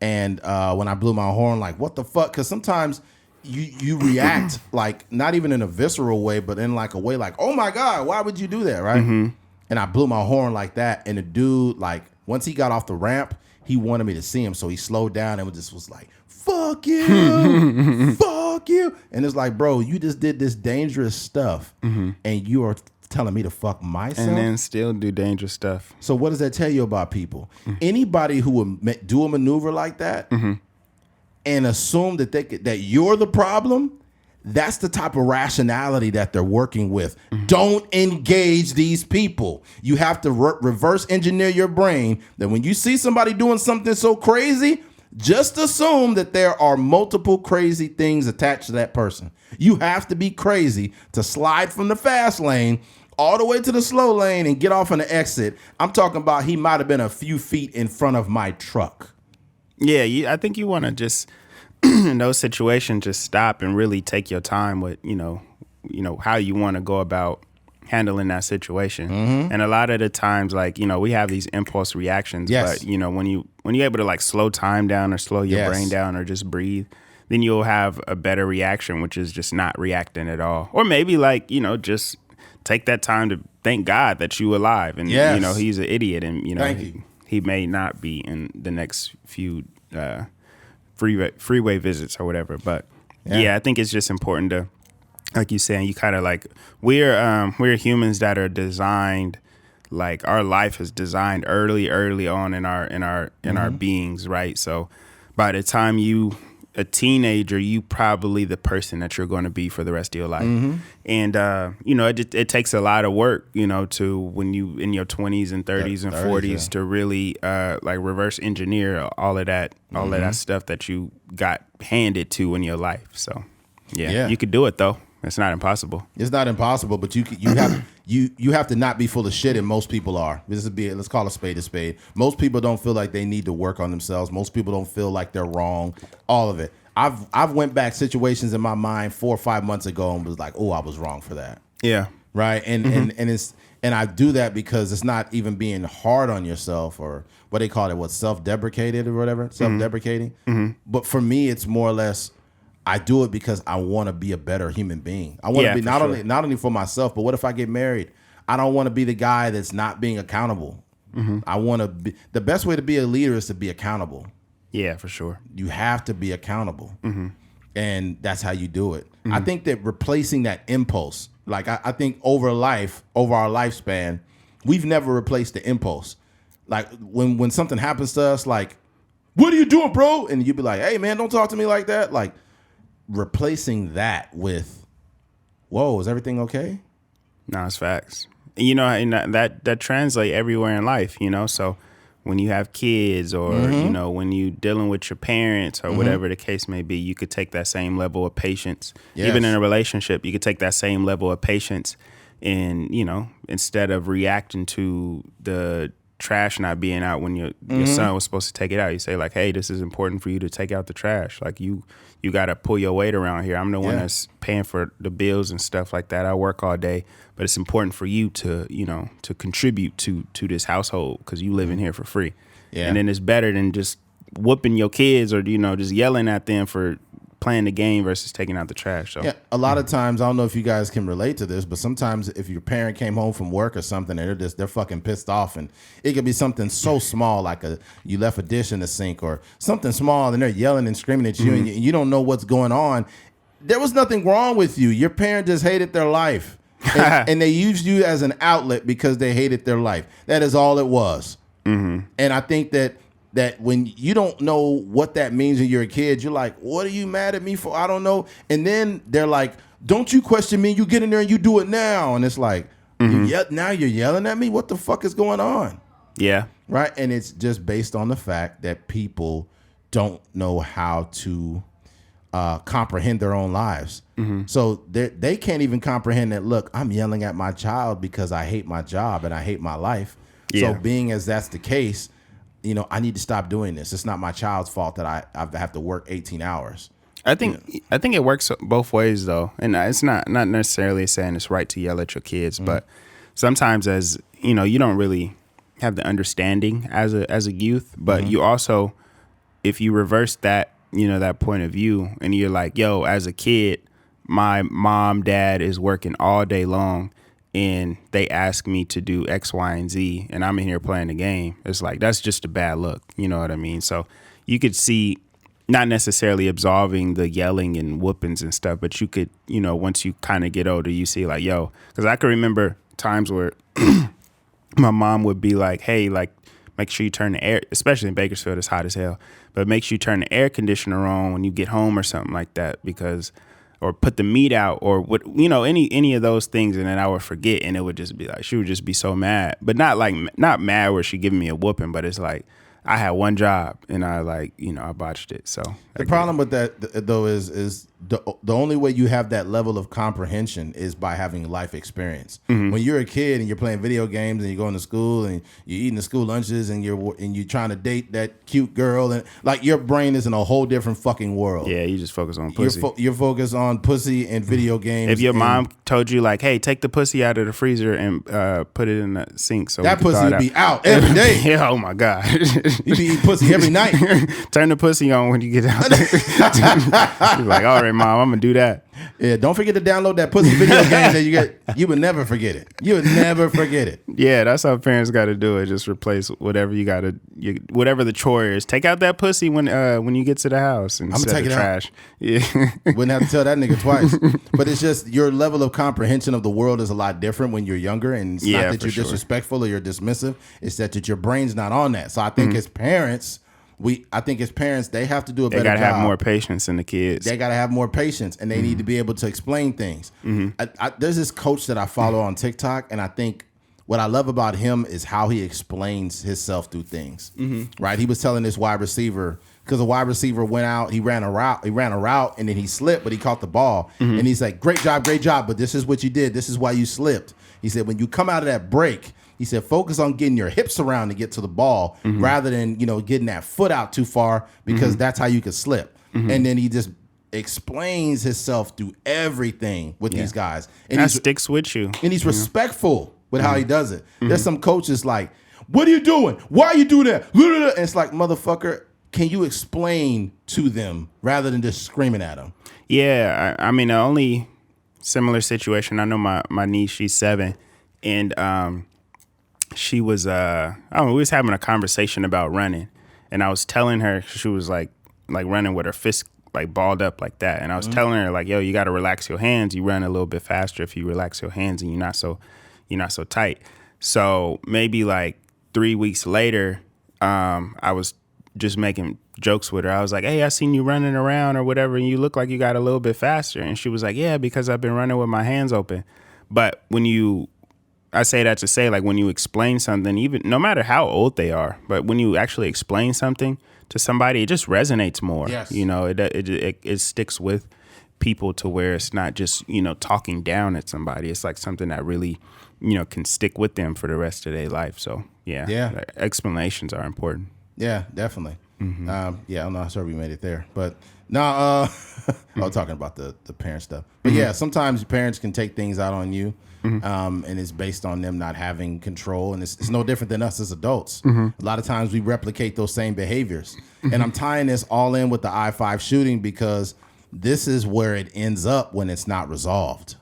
And when I blew my horn, like, what the fuck? Because sometimes you react like not even in a visceral way, but in like a way like, oh my God, why would you do that, right? Mm-hmm. And I blew my horn like that, and the dude, like, once he got off the ramp, he wanted me to see him, so he slowed down and just was like, fuck you, fuck you. And it's like, bro, you just did this dangerous stuff, and you are telling me to fuck myself? And then still do dangerous stuff. So what does that tell you about people? Anybody who would do a maneuver like that and assume that that you're the problem, that's the type of rationality that they're working with. Don't engage these people. You have to reverse engineer your brain that when you see somebody doing something so crazy, just assume that there are multiple crazy things attached to that person. You have to be crazy to slide from the fast lane all the way to the slow lane and get off on the exit. I'm talking about he might have been a few feet in front of my truck. Yeah, I think you want to just... in those situations, just stop and really take your time with, you know, how you want to go about handling that situation. Mm-hmm. And a lot of the times, like, you know, we have these impulse reactions, but, you know, when you're able to like slow time down or slow your brain down or just breathe, then you'll have a better reaction, which is just not reacting at all. Or maybe like, you know, just take that time to thank God that you're alive and, you know, he's an idiot and, you know, he may not be in the next few, freeway visits or whatever, but yeah, I think it's just important to, like you saying, you kind of like we're humans that are designed, like our life is designed early on in our beings, right? So by the time you a teenager, you probably the person that you're going to be for the rest of your life. And you know, it takes a lot of work, you know, to when you in your 20s and 30s and 40s to really like reverse engineer all of that stuff that you got handed to in your life. So Yeah. You could do it though. It's not impossible. It's not impossible, but you have to not be full of shit, and most people are. Let's call a spade a spade. Most people don't feel like they need to work on themselves. Most people don't feel like they're wrong. All of it. I've went back situations in my mind 4 or 5 months ago and was like, oh, I was wrong for that. Yeah. Right. And I do that because it's not even being hard on yourself, or what they call it, self-deprecated or whatever, self-deprecating. But for me, it's more or less, I do it because I want to be a better human being. I want to be not only for myself, but what if I get married? I don't want to be the guy that's not being accountable. I want to be, the best way to be a leader is to be accountable. Yeah, for sure. You have to be accountable. And that's how you do it. I think that replacing that impulse, like I think over our lifespan, we've never replaced the impulse. Like when something happens to us, like, what are you doing, bro? And you'd be like, hey man, don't talk to me like that. Like, replacing that with, whoa, is everything okay? No, it's facts. You know, and that translate everywhere in life, you know. So when you have kids, or you know, when you dealing with your parents, or whatever the case may be, you could take that same level of patience. Yes. Even in a relationship, you could take that same level of patience, and you know, instead of reacting to the trash not being out when your son was supposed to take it out, you say like, hey, this is important for you to take out the trash. Like you got to pull your weight around here. I'm the one that's paying for the bills and stuff like that. I work all day, but it's important for you to, you know, to contribute to this household because you live in here for free. Yeah. And then it's better than just whooping your kids, or, you know, just yelling at them for playing the game versus taking out the trash. So. Yeah, a lot of times, I don't know if you guys can relate to this, but sometimes if your parent came home from work or something and they're fucking pissed off, and it could be something so small like you left a dish in the sink or something small, and they're yelling and screaming at you, and you don't know what's going on. There was nothing wrong with you. Your parent just hated their life, and they used you as an outlet because they hated their life. That is all it was. And I think that when you don't know what that means when you're a kid, you're like, what are you mad at me for? I don't know. And then they're like, don't you question me. You get in there and you do it now. And it's like, now you're yelling at me? What the fuck is going on? Yeah. Right? And it's just based on the fact that people don't know how to comprehend their own lives. So they can't even comprehend that, look, I'm yelling at my child because I hate my job and I hate my life. Yeah. So being as that's the case, you know, I need to stop doing this. It's not my child's fault that I have to work 18 hours. I think it works both ways though, and it's not necessarily saying it's right to yell at your kids, but sometimes, as you know, you don't really have the understanding as a youth, but you also, if you reverse that, you know, that point of view, and you're like, yo, as a kid, my mom, dad is working all day long, and they ask me to do X, Y, and Z, and I'm in here playing the game. It's like, that's just a bad look. You know what I mean? So you could see, not necessarily absolving the yelling and whoopings and stuff, but you could, you know, once you kind of get older, you see like, yo, because I can remember times where my mom would be like, hey, like, make sure you turn the air, especially in Bakersfield, it's hot as hell, but make sure you turn the air conditioner on when you get home or something like that, because, or put the meat out, or what, you know, any of those things. And then I would forget, and it would just be like, she would just be so mad, but not mad where she giving me a whooping, but it's like, I had one job and I I botched it. So the problem with that though is the only way you have that level of comprehension is by having life experience. When you're a kid and you're playing video games and you're going to school and you're eating the school lunches and you're trying to date that cute girl, and like your brain is in a whole different fucking world. Yeah, you just focus on pussy. You're focused on pussy and video games. If your mom told you like, hey, take the pussy out of the freezer and put it in the sink, so that pussy would be out every day. Yeah, oh my God. You be eating pussy every night. Turn the pussy on when you get out there. You're like, all right, mom, I'm gonna do that. Yeah, don't forget to download that pussy video game that you get. You would never forget it. You would never forget it. Yeah, that's how parents got to do it. Just replace whatever whatever the chore is. Take out that pussy when you get to the house and set the trash. Yeah, wouldn't have to tell that nigga twice. But it's just your level of comprehension of the world is a lot different when you're younger, and it's not that you're disrespectful or you're dismissive. It's that your brain's not on that. So I think as parents. They have to do a better job. They got to have more patience than the kids. They got to have more patience, and they need to be able to explain things. There's this coach that I follow on TikTok, and I think what I love about him is how he explains himself through things. Right? He was telling this wide receiver, because the wide receiver went out, he ran a route, and then he slipped, but he caught the ball. And he's like, great job, but this is what you did. This is why you slipped. He said, when you come out of that break, he said, focus on getting your hips around to get to the ball rather than, getting that foot out too far, because that's how you could slip. And then he just explains himself through everything with these guys. And that sticks with you. And he's respectful with how he does it. There's some coaches like, what are you doing? Why are you doing that? And it's like, motherfucker, can you explain to them rather than just screaming at them? Yeah, I mean, the only similar situation, I know my niece, she's 7, and she was, we was having a conversation about running, and I was telling her, she was like running with her fist like balled up like that, and I was telling her like, yo, you got to relax your hands. You run a little bit faster if you relax your hands and you're not so tight. So maybe like 3 weeks later, I was just making jokes with her. I was like, hey, I seen you running around or whatever, and you look like you got a little bit faster. And she was like, yeah, because I've been running with my hands open. But I say that to say, like, when you explain something, even no matter how old they are, but when you actually explain something to somebody, it just resonates more. Yes. It sticks with people to where it's not just, talking down at somebody. It's like something that really, can stick with them for the rest of their life. So, yeah. Explanations are important. Yeah, definitely. I'm not sure we made it there, but no, I was talking about the parent stuff. But yeah, sometimes parents can take things out on you, and it's based on them not having control, and it's no different than us as adults. A lot of times we replicate those same behaviors, and I'm tying this all in with the I-5 shooting because this is where it ends up when it's not resolved,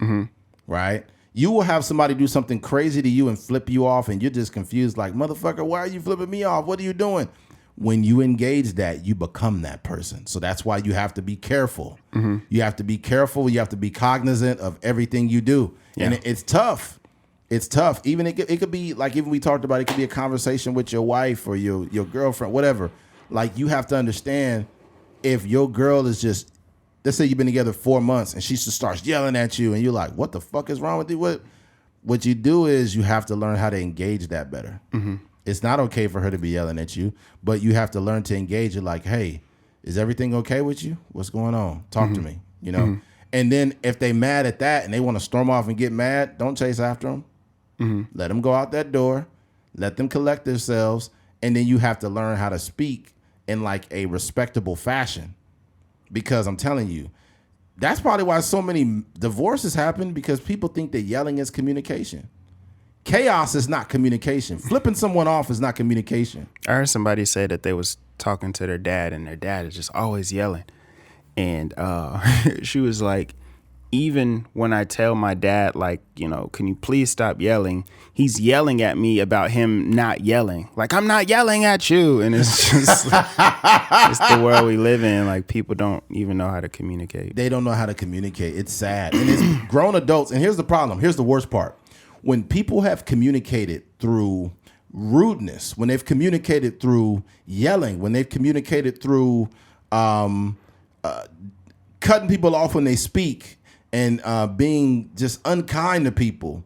right? You will have somebody do something crazy to you and flip you off, and you're just confused, like, motherfucker, why are you flipping me off? What are you doing? When you engage that, you become that person. So that's why you have to be careful. You have to be careful. You have to be cognizant of everything you do. Yeah. And it's tough. It's tough. Even it could be like, even we talked about, it could be a conversation with your wife or your girlfriend, whatever. Like, you have to understand, if your girl is just, let's say you've been together 4 months and she just starts yelling at you and you're like, what the fuck is wrong with you? What you do is you have to learn how to engage that better. It's not okay for her to be yelling at you, but you have to learn to engage it like, hey, is everything okay with you? What's going on? Talk to me, And then if they mad at that and they want to storm off and get mad, don't chase after them. Let them go out that door. Let them collect themselves. And then you have to learn how to speak in like a respectable fashion. Because I'm telling you, that's probably why so many divorces happen, because people think that yelling is communication. Chaos is not communication. Flipping someone off is not communication. I heard somebody say that they was talking to their dad, and their dad is just always yelling. And she was like, even when I tell my dad, like, can you please stop yelling? He's yelling at me about him not yelling. Like, I'm not yelling at you. And it's just, it's the world we live in. Like, people don't even know how to communicate. They don't know how to communicate. It's sad. And it's grown adults. And here's the problem. Here's the worst part. When people have communicated through rudeness, when they've communicated through yelling, when they've communicated through cutting people off when they speak and being just unkind to people,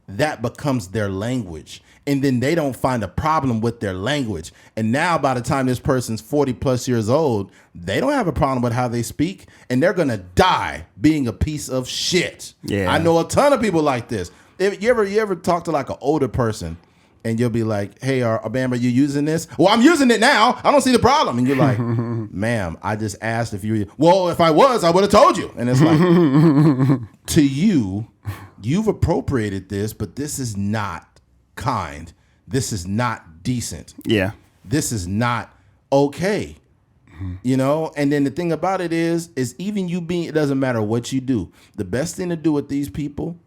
that becomes their language. And then they don't find a problem with their language. And now by the time this person's 40 plus years old, they don't have a problem with how they speak, and they're going to die being a piece of shit. Yeah. I know a ton of people like this. If you ever talk to like an older person and you'll be like, hey, Bam, are you using this? Well, I'm using it now. I don't see the problem. And you're like, ma'am, I just asked if you were. Well, if I was, I would have told you. And it's like, to you, you've appropriated this, but this is not kind. This is not decent. Yeah. This is not okay. And then the thing about it is even you being, it doesn't matter what you do. The best thing to do with these people,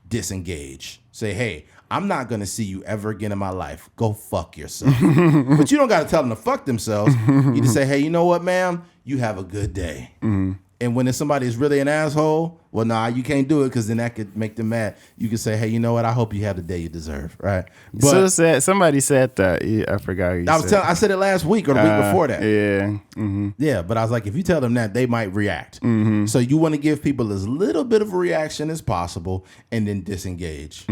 disengage. Say, hey, I'm not going to see you ever again in my life. Go fuck yourself. But you don't got to tell them to fuck themselves. You just say, hey, you know what, ma'am? You have a good day. And when somebody is really an asshole, well, nah, you can't do it, because then that could make them mad. You can say, hey, you know what? I hope you have the day you deserve, right? But somebody said that. Yeah, I forgot who you said. I said it last week or the week before that. Yeah. Yeah, but I was like, if you tell them that, they might react. So you want to give people as little bit of a reaction as possible and then disengage.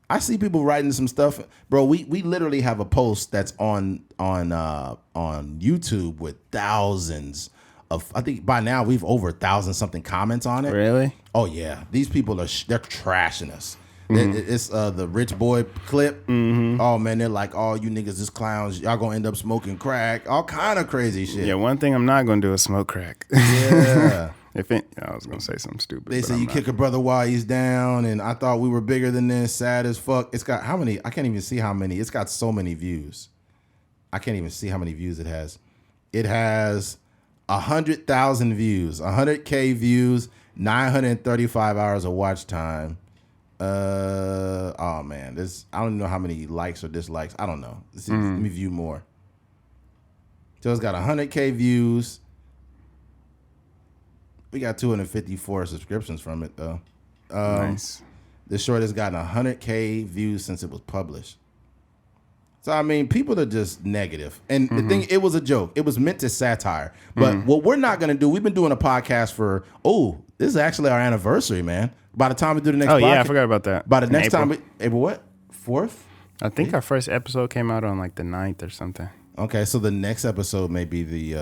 I see people writing some stuff, bro. We literally have a post that's on YouTube with thousands of. I think by now we've over 1,000 something comments on it. Really? Oh yeah, these people they're trashing us. It's the rich boy clip. Oh man, they're like, "Oh, you niggas is clowns. Y'all gonna end up smoking crack. All kind of crazy shit." Yeah, one thing I'm not gonna do is smoke crack. Yeah. I was gonna say something stupid. They say you kick a brother while he's down, and I thought we were bigger than this. Sad as fuck. It's got how many? I can't even see how many. It's got so many views. I can't even see how many views it has. It has 100,000 views, 100K views, 935 hours of watch time. Oh man, I don't even know how many likes or dislikes. I don't know. Let me view more. So it's got 100K views. We got 254 subscriptions from it though. Nice. The short has gotten 100K views since it was published. So I mean, people are just negative. And the thing, it was a joke. It was meant to satire. But what we're not gonna do, we've been doing a podcast for this is actually our anniversary, man. By the time we do the next podcast. Oh yeah, I forgot about that. By the next time April what? 4th? I think our first episode came out on like the 9th or something. Okay, so the next episode may be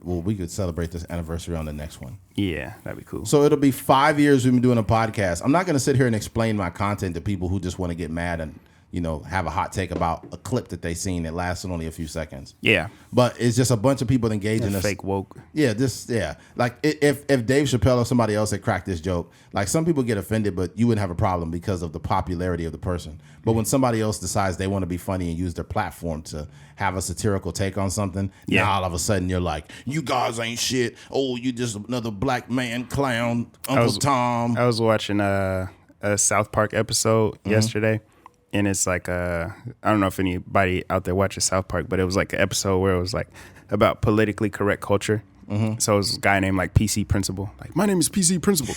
we could celebrate this anniversary on the next one. Yeah, that'd be cool. So it'll be 5 years we've been doing a podcast. I'm not going to sit here and explain my content to people who just want to get mad and, have a hot take about a clip that they seen that lasted only a few seconds. Yeah. But it's just a bunch of people engaging us. Fake woke. Yeah, like if Dave Chappelle or somebody else had cracked this joke, like some people get offended, but you wouldn't have a problem because of the popularity of the person. But when somebody else decides they want to be funny and use their platform to have a satirical take on something, now all of a sudden you're like, you guys ain't shit. Oh, you just another black man clown, Uncle Tom. I was watching a South Park episode yesterday. And it's like, I don't know if anybody out there watches South Park, but it was like an episode where it was like about politically correct culture. So it was a guy named like PC Principal. Like, my name is PC Principal.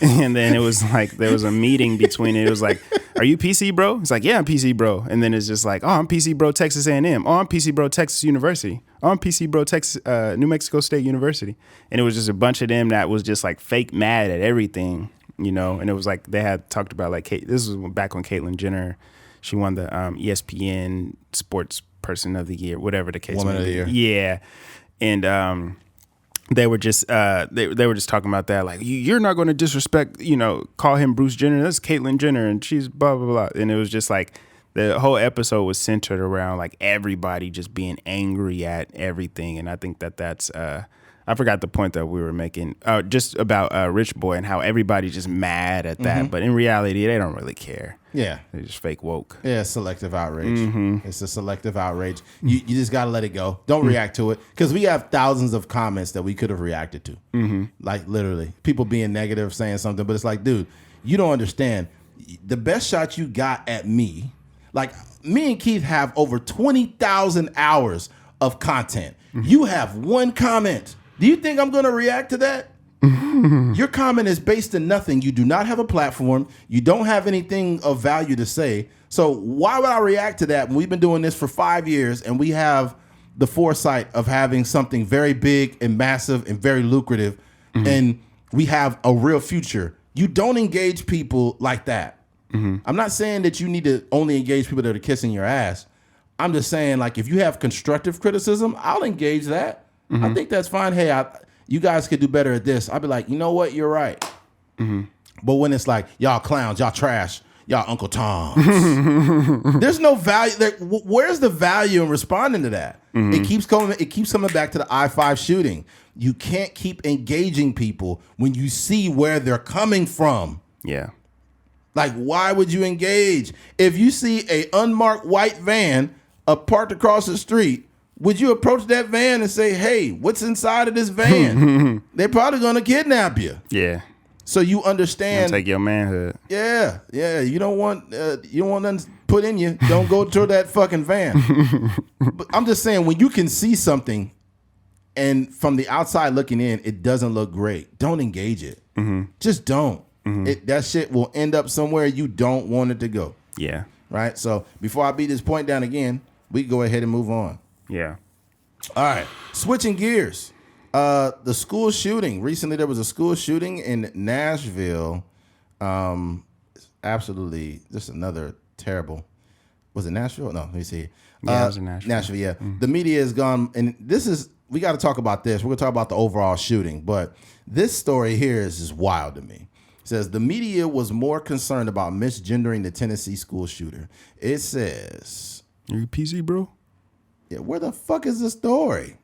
And then it was like, there was a meeting between it. It was like, are you PC bro? It's like, yeah, I'm PC bro. And then it's just like, oh, I'm PC bro, Texas A&M. Oh, I'm PC bro, Texas University. Oh, I'm PC bro, Texas, New Mexico State University. And it was just a bunch of them that was just like fake mad at everything. And it was like they had talked about like this was back when Caitlyn Jenner, she won the ESPN Sports Person of the Year, whatever the case. Woman of the Year. Yeah, and they were just they were just talking about that, like you're not going to disrespect, call him Bruce Jenner. That's Caitlyn Jenner, and she's blah blah blah. And it was just like the whole episode was centered around like everybody just being angry at everything, and I think that's. I forgot the point that we were making, just about Rich Boy and how everybody's just mad at that. But in reality, they don't really care. Yeah. They're just fake woke. Yeah, selective outrage. It's a selective outrage. You just got to let it go. Don't react to it. Because we have thousands of comments that we could have reacted to. Like literally. People being negative, saying something. But it's like, dude, you don't understand. The best shot you got at me, like me and Keith have over 20,000 hours of content. You have one comment. Do you think I'm going to react to that? Your comment is based in nothing. You do not have a platform. You don't have anything of value to say. So why would I react to that when we've been doing this for 5 years and we have the foresight of having something very big and massive and very lucrative and we have a real future? You don't engage people like that. I'm not saying that you need to only engage people that are kissing your ass. I'm just saying, like, if you have constructive criticism, I'll engage that. I think that's fine. Hey, you guys could do better at this. I'll be like, you know what? You're right. But when it's like, y'all clowns, y'all trash, y'all Uncle Toms, there's no value. Where's the value in responding to that? It keeps coming back to the I-5 shooting. You can't keep engaging people when you see where they're coming from. Yeah. Like, why would you engage? If you see a unmarked white van parked across the street, would you approach that van and say, hey, what's inside of this van? They're probably going to kidnap you. Yeah. So you understand. Take your manhood. Yeah. Yeah. You don't want nothing put in you. Don't go to that fucking van. But I'm just saying, when you can see something and from the outside looking in, it doesn't look great, don't engage it. Just don't. That shit will end up somewhere you don't want it to go. Yeah. Right? So before I beat this point down again, we can go ahead and move on. Yeah. All right. Switching gears. The school shooting. Recently, there was a school shooting in Nashville. absolutely just another terrible. Was it Nashville? No, let me see. Yeah, it was in Nashville. Nashville, yeah. The media has gone, and we got to talk about this. We're going to talk about the overall shooting, but this story here is just wild to me. It says the media was more concerned about misgendering the Tennessee school shooter. It says, Are you PC, bro? yeah, where the fuck is the story?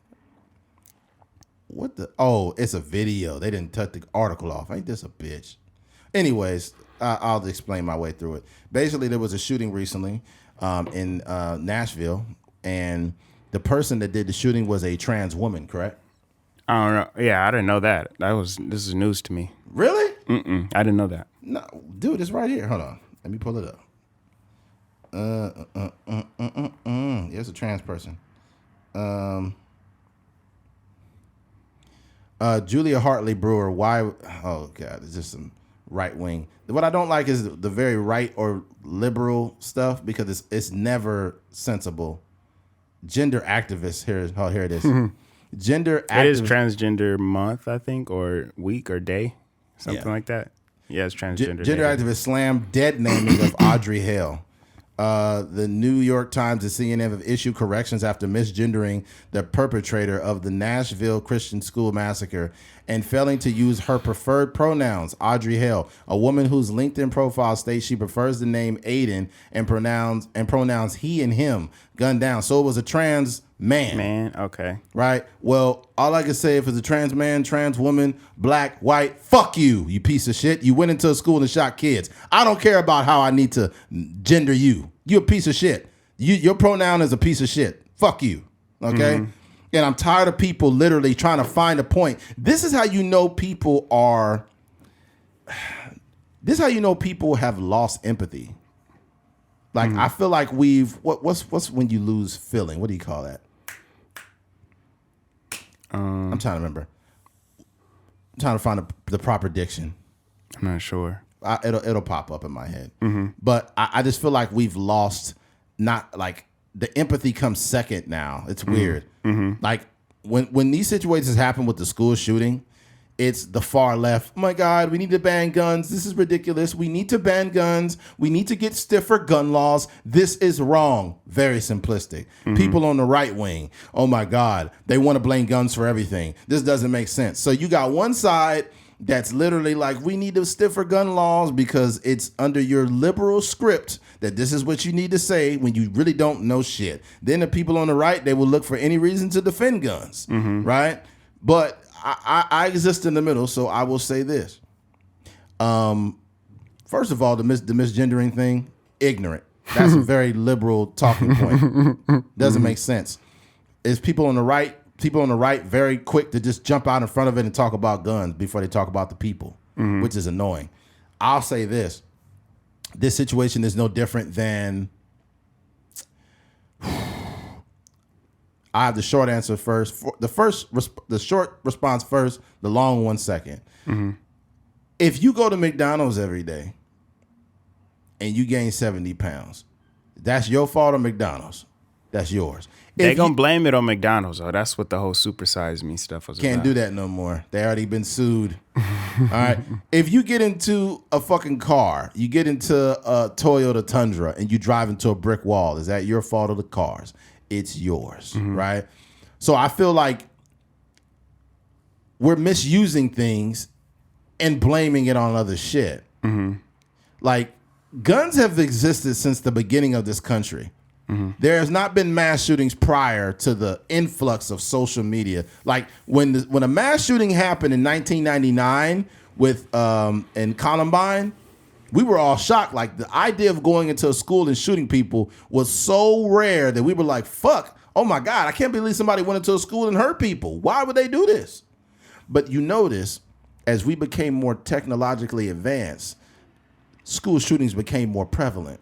What the? Oh, it's a video. They didn't touch the article off. Ain't this a bitch? Anyways, I'll explain my way through it. Basically, there was a shooting recently in Nashville, and the person that did the shooting was a trans woman, correct? I don't know. Yeah, I didn't know that. This is news to me. Really? I didn't know that. No, dude, it's right here. Hold on. Let me pull it up. Yeah, it's a trans person. Julia Hartley Brewer. Why? Oh God, it's just some right wing. What I don't like is the very right or liberal stuff because it's never sensible. Gender activists. Here it is. Gender. It is Transgender Month, I think, or week or day, something like that. Yeah, it's transgender. Gender activist slammed dead naming of Audrey Hale. The New York Times and CNN have issued corrections after misgendering the perpetrator of the Nashville Christian school massacre and failing to use her preferred pronouns, Audrey Hale, a woman whose LinkedIn profile states she prefers the name Aiden and pronouns he and him, gunned down. So it was a trans man. Okay. Right? Well, all I can say, if it's a trans man, trans woman, black, white, fuck you, you piece of shit. You went into a school and shot kids. I don't care about how I need to gender you. You're a piece of shit. Your pronoun is a piece of shit. Fuck you. Okay? Mm-hmm. And I'm tired of people literally trying to find a point. This is how you know people are. This is how you know people have lost empathy. Like, I feel like what's when you lose feeling? What do you call that? I'm trying to remember. I'm trying to find the proper diction. I'm not sure. It'll pop up in my head. But I just feel like we've lost, not like the empathy comes second now. It's weird. Like when these situations happen with the school shooting, it's the far left. Oh my God, we need to ban guns. This is ridiculous. We need to ban guns. We need to get stiffer gun laws. This is wrong. Very simplistic. People on the right wing, oh my God, they want to blame guns for everything. This doesn't make sense. So you got one side that's literally like, we need to stiffer gun laws because it's under your liberal script that this is what you need to say when you really don't know shit. Then the people on the right, they will look for any reason to defend guns, right? But I exist in the middle, so I will say this. First of all, the misgendering thing, ignorant. That's a very liberal talking point. Doesn't make sense. Is people on the right very quick to just jump out in front of it and talk about guns before they talk about the people, which is annoying. I'll say this. This situation is no different than... I have the short answer first. The short response first, the long one second. If you go to McDonald's every day and you gain 70 pounds, that's your fault or McDonald's? That's yours. They're going to blame it on McDonald's, though. That's what the whole supersize me stuff was about. Can't do that no more. They already been sued. All right. If you get into a fucking car, you get into a Toyota Tundra and you drive into a brick wall, is that your fault or the car's? It's yours, right? So I feel like we're misusing things and blaming it on other shit. Like, guns have existed since the beginning of this country. There has not been mass shootings prior to the influx of social media. Like when a mass shooting happened in 1999 with in Columbine, we were all shocked. Like, the idea of going into a school and shooting people was so rare that we were like, fuck, oh my God, I can't believe somebody went into a school and hurt people. Why would they do this? But you notice, as we became more technologically advanced, school shootings became more prevalent.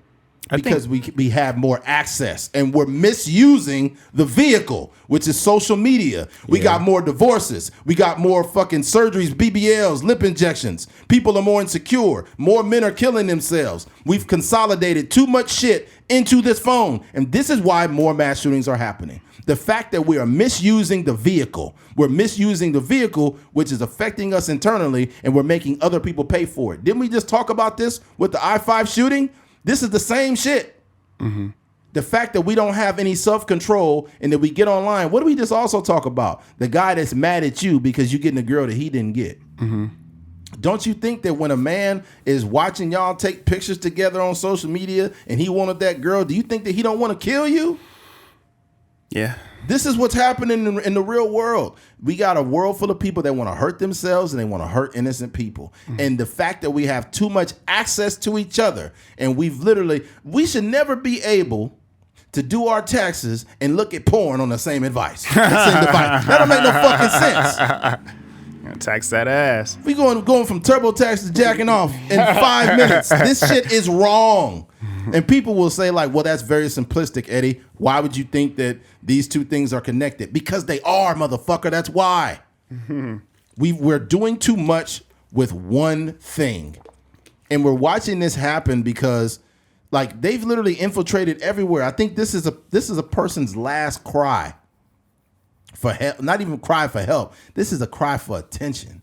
Because we have more access and we're misusing the vehicle, which is social media. We got more divorces. We got more fucking surgeries, BBLs, lip injections. People are more insecure. More men are killing themselves. We've consolidated too much shit into this phone. And this is why more mass shootings are happening. The fact that we are misusing the vehicle. We're misusing the vehicle, which is affecting us internally, and we're making other people pay for it. Didn't we just talk about this with the I-5 shooting? This is the same shit. Mm-hmm. The fact that we don't have any self-control and that we get online. What do we just also talk about? The guy that's mad at you because you're getting a girl that he didn't get. Mm-hmm. Don't you think that when a man is watching y'all take pictures together on social media and he wanted that girl, do you think that he don't want to kill you? Yeah. This is what's happening in the real world. We got a world full of people that want to hurt themselves and they want to hurt innocent people. Mm-hmm. And the fact that we have too much access to each other, and we should never be able to do our taxes and look at porn on the same device. That don't make no fucking sense. Tax that ass. We going from TurboTax to jacking off in 5 minutes. This shit is wrong. And people will say like, well, that's very simplistic, Eddie. Why would you think that these two things are connected? Because they are, motherfucker. That's why. Mm-hmm. We're doing too much with one thing. And we're watching this happen because like they've literally infiltrated everywhere. I think this is a person's last cry for help. Not even cry for help. This is a cry for attention.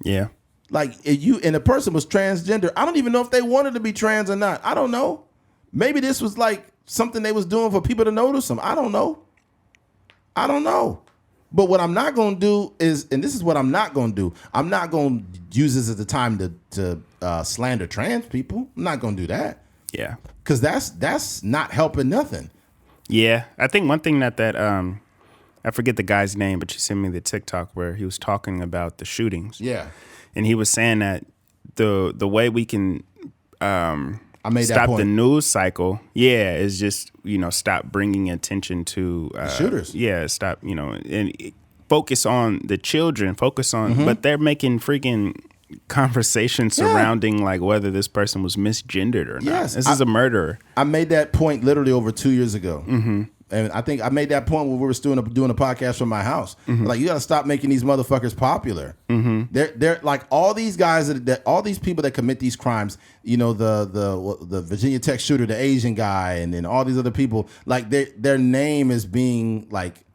Yeah. Like and the person was transgender. I don't even know if they wanted to be trans or not. I don't know. Maybe this was like something they was doing for people to notice them. I don't know. But what I'm not going to do is, and this is what I'm not going to do. I'm not going to use this as the time to slander trans people. I'm not going to do that. Yeah. Because that's not helping nothing. Yeah. I think one thing that I forget the guy's name, but you sent me the TikTok where he was talking about the shootings. Yeah. And he was saying that the way we can stop the news cycle, is just, stop bringing attention to shooters. Yeah, stop, and focus on the children, but they're making freaking conversation surrounding like whether this person was misgendered or not. Yes, this is a murderer. I made that point literally over 2 years ago. Mm-hmm. And I think I made that point when we were doing a podcast from my house. Mm-hmm. Like, you got to stop making these motherfuckers popular. Mm-hmm. They're like all these guys that all these people that commit these crimes. The Virginia Tech shooter, the Asian guy, and then all these other people. Like their name is being like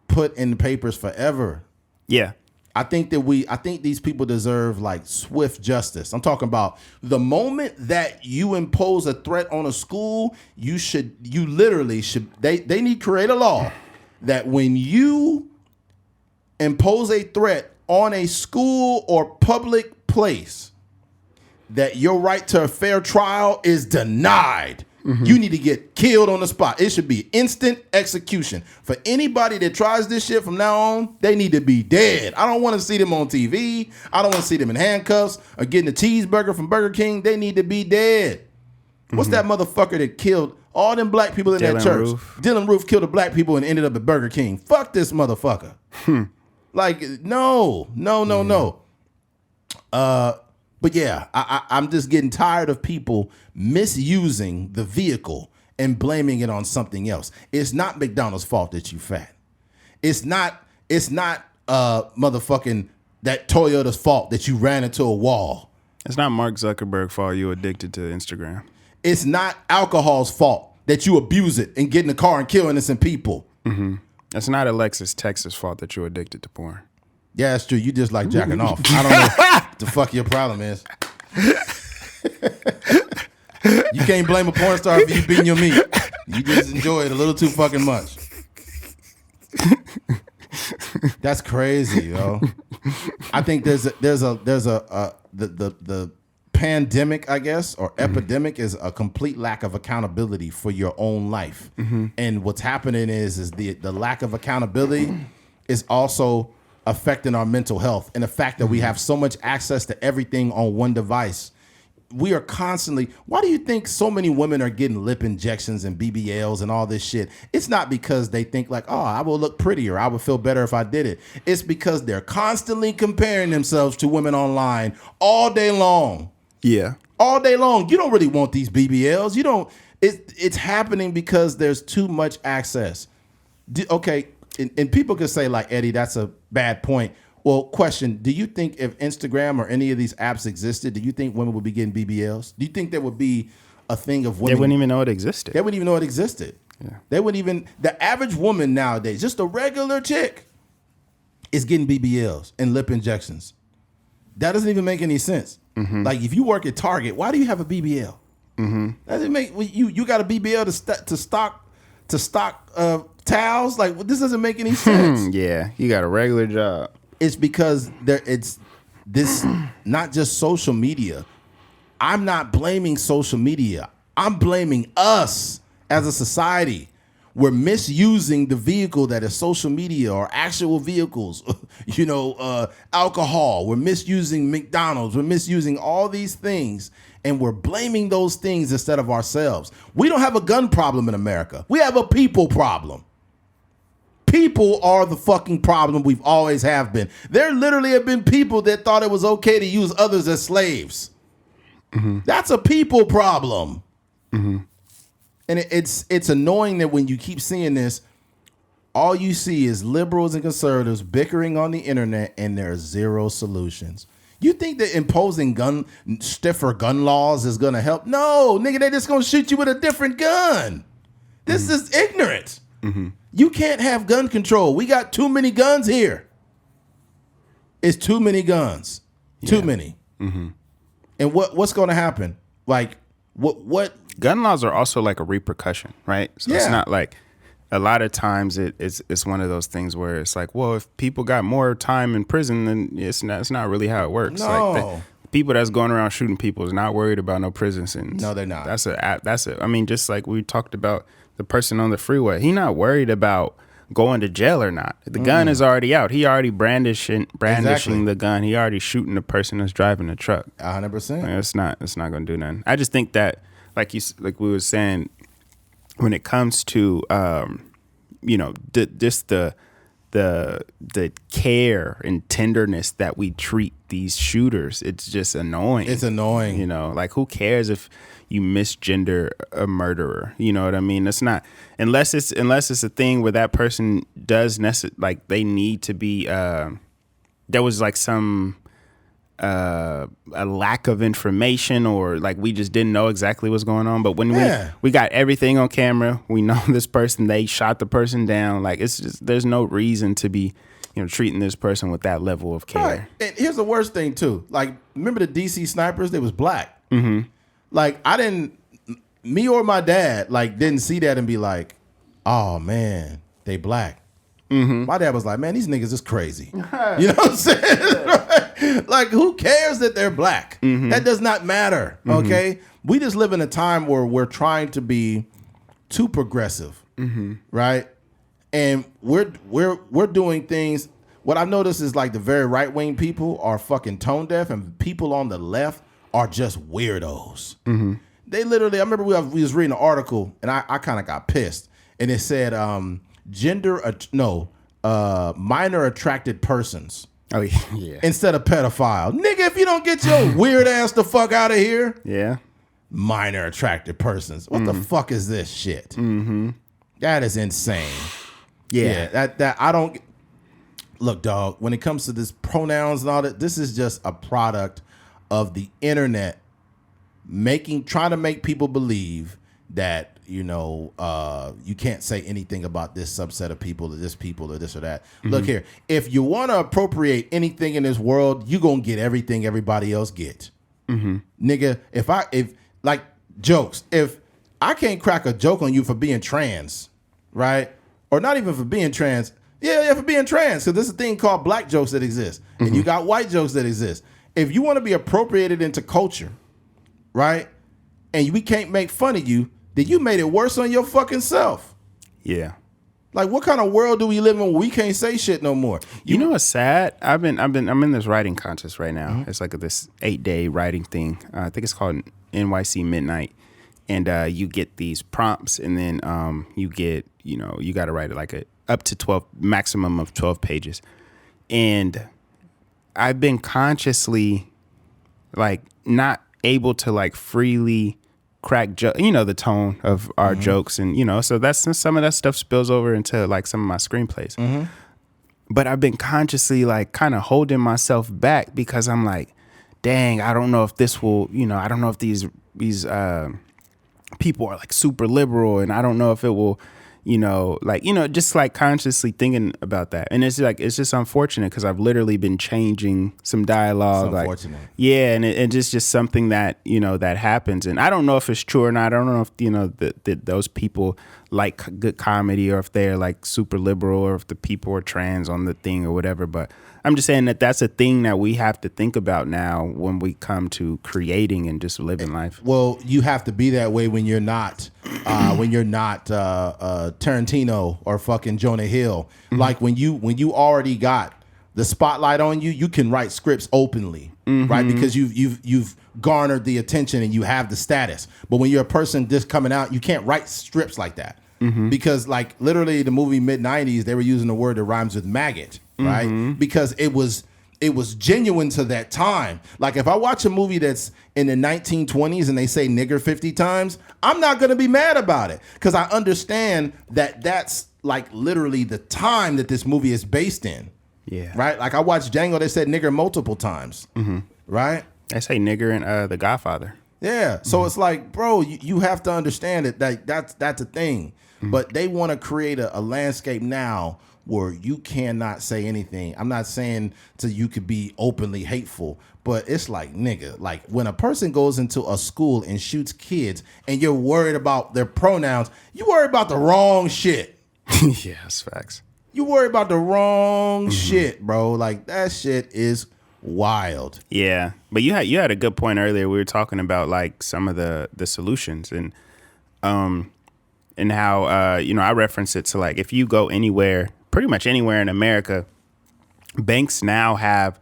put in the papers forever. Yeah. I think these people deserve like swift justice. I'm talking about the moment that you impose a threat on a school, you literally should, they need to create a law that when you impose a threat on a school or public place, that your right to a fair trial is denied. Mm-hmm. You need to get killed on the spot. It should be instant execution. For anybody that tries this shit from now on, they need to be dead. I don't want to see them on TV. I don't want to see them in handcuffs or getting a cheeseburger from Burger King. They need to be dead. Mm-hmm. What's that motherfucker that killed all them black people in that church? Dylan Roof killed the black people and ended up at Burger King. Fuck this motherfucker. Like, no. But yeah, I'm just getting tired of people misusing the vehicle and blaming it on something else. It's not McDonald's fault that you fat. It's not motherfucking that Toyota's fault that you ran into a wall. It's not Mark Zuckerberg's fault you addicted to Instagram. It's not alcohol's fault that you abuse it and get in the car and kill innocent people. Mm-hmm. It's not Alexis Texas' fault that you're addicted to porn. Yeah, that's true. You just like jacking off. I don't know what the fuck your problem is. You can't blame a porn star for you beating your meat. You just enjoy it a little too fucking much. That's crazy, yo. I think the pandemic, I guess, or epidemic is a complete lack of accountability for your own life. Mm-hmm. And what's happening is the lack of accountability is also affecting our mental health, and the fact that we have so much access to everything on one device. We are constantly, why do you think so many women are getting lip injections and BBLs and all this shit? It's not because they think like, oh, I will look prettier, I would feel better if I did it. It's because they're constantly comparing themselves to women online all day long. Yeah. All day long. You don't really want these BBLs. You don't, it's happening because there's too much access. Okay. And people could say like, Eddie, that's a bad point. Well, question, do you think if Instagram or any of these apps existed, do you think women would be getting BBLs? Do you think there would be a thing of women? They wouldn't even know it existed. They wouldn't even know it existed. Yeah. They wouldn't even, the average woman nowadays, just a regular chick, is getting BBLs and lip injections. That doesn't even make any sense. Like if you work at Target, why do you have a BBL? Doesn't make you got a BBL to stock towels? Like this doesn't make any sense. Yeah, you got a regular job. It's because it's this not just social media. I'm not blaming social media. I'm blaming us as a society. We're misusing the vehicle that is social media or actual vehicles, alcohol. We're misusing McDonald's. We're misusing all these things, and we're blaming those things instead of ourselves. We don't have a gun problem in America. We have a people problem. People are the fucking problem we've always have been. There literally have been people that thought it was okay to use others as slaves. That's a people problem. And it's annoying that when you keep seeing this, all you see is liberals and conservatives bickering on the internet, and there are zero solutions. You think that imposing stiffer gun laws is gonna help? No, nigga, they're just gonna shoot you with a different gun. This is ignorant. You can't have gun control. We got too many guns here. It's too many guns. Too many. And what's gonna happen? Like what? Gun laws are also like a repercussion, right? So it's not like a lot of times it's one of those things where it's like, well, if people got more time in prison, then it's not really how it works. No. Like the people that's going around shooting people is not worried about no prison sentence. No, they're not. That's it. I mean, just like we talked about the person on the freeway, he not worried about going to jail or not. The gun is already out. He already brandishing the gun. He already shooting the person that's driving the truck. 100%. Like, it's not going to do nothing. I just think that like we were saying, when it comes to just the care and tenderness that we treat these shooters, it's just annoying. It's annoying. Like who cares if you misgender a murderer? You know what I mean? It's not unless it's a thing where that person does like they need to be. There was like some. A lack of information, or like we just didn't know exactly what's going on. But when we got everything on camera, we know this person, they shot the person down. Like it's just, there's no reason to be, treating this person with that level of care. Right. And here's the worst thing too. Like, remember the DC snipers? They was black. Like me or my dad, like didn't see that and be like, oh man, they black. My dad was like, man, these niggas is crazy. You know what I'm saying? Right? Like, who cares that they're black? That does not matter. Okay. We just live in a time where we're trying to be too progressive. Right. And we're doing things. What I've noticed is like the very right wing people are fucking tone deaf, and people on the left are just weirdos. They literally, I remember we was reading an article, and I kind of got pissed, and it said, minor attracted persons. Oh yeah. Instead of pedophile. Nigga, if you don't get your weird ass the fuck out of here. Yeah. Minor attracted persons. What the fuck is this shit? That is insane. Yeah. That I don't look, dog, when it comes to this pronouns and all that, this is just a product of the internet trying to make people believe that you can't say anything about this subset of people or this or that. Look here, if you want to appropriate anything in this world, you gonna get everything everybody else get. Nigga, if like jokes, if I can't crack a joke on you for being trans, right? Or not even for being trans. Yeah, for being trans, because there's a thing called black jokes that exist, and you got white jokes that exist. If you want to be appropriated into culture, right, and we can't make fun of you, then you made it worse on your fucking self. Yeah. Like, what kind of world do we live in where we can't say shit no more? You know what's sad? I'm in this writing contest right now. It's like this 8-day writing thing. I think it's called NYC Midnight, and you get these prompts, and then you get you got to write it like up to 12, maximum of 12 pages, and I've been consciously like not able to like freely crack the tone of our jokes, and so that's some of that stuff spills over into like some of my screenplays. But I've been consciously like kind of holding myself back because I'm like, dang, I don't know if this will, I don't know if these people are like super liberal, and I don't know if it will, just like consciously thinking about that. And it's like, it's just unfortunate because I've literally been changing some dialogue. It's unfortunate. Yeah. And it's just something that, that happens. And I don't know if it's true or not. I don't know if, that those people like good comedy, or if they're like super liberal, or if the people are trans on the thing or whatever. But I'm just saying that that's a thing that we have to think about now when we come to creating and just living life. Well, you have to be that way when you're not Tarantino or fucking Jonah Hill. Mm-hmm. Like when you already got the spotlight on you, you can write scripts openly, mm-hmm. right? Because you've garnered the attention and you have the status. But when you're a person just coming out, you can't write scripts like that. Mm-hmm. Because like literally the movie mid-90s, they were using a word that rhymes with maggot, right? Mm-hmm. Because it was genuine to that time. Like if I watch a movie that's in the 1920s and they say nigger 50 times, I'm not going to be mad about it because I understand that that's like literally the time that this movie is based in. Yeah. Right? Like I watched Django, they said nigger multiple times. Mm-hmm. Right? They say nigger in The Godfather. Yeah. So mm-hmm. It's like, bro, you have to understand it. That's a thing. Mm-hmm. But they want to create a landscape now where you cannot say anything. I'm not saying you could be openly hateful, but it's like, nigga, like when a person goes into a school and shoots kids and you're worried about their pronouns, you worry about the wrong shit. Yeah, that's facts. You worry about the wrong shit, bro. Like that shit is wild. Yeah. But you had a good point earlier. We were talking about like some of the solutions and how I reference it to like if you go anywhere, pretty much anywhere in America, banks now have,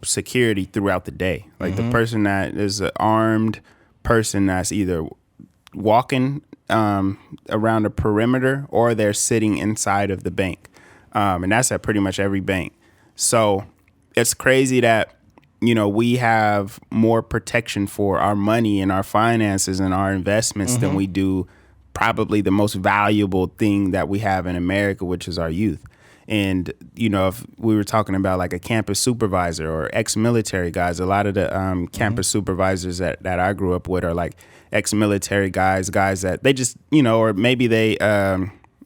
security throughout the day. Like mm-hmm. the person that is an armed person that's either walking around a perimeter or they're sitting inside of the bank. And that's at pretty much every bank. So it's crazy that, we have more protection for our money and our finances and our investments mm-hmm. than we do probably the most valuable thing that we have in America, which is our youth. And, if we were talking about like a campus supervisor or ex-military guys, a lot of the campus mm-hmm. supervisors that I grew up with are like ex-military guys that they just, or maybe they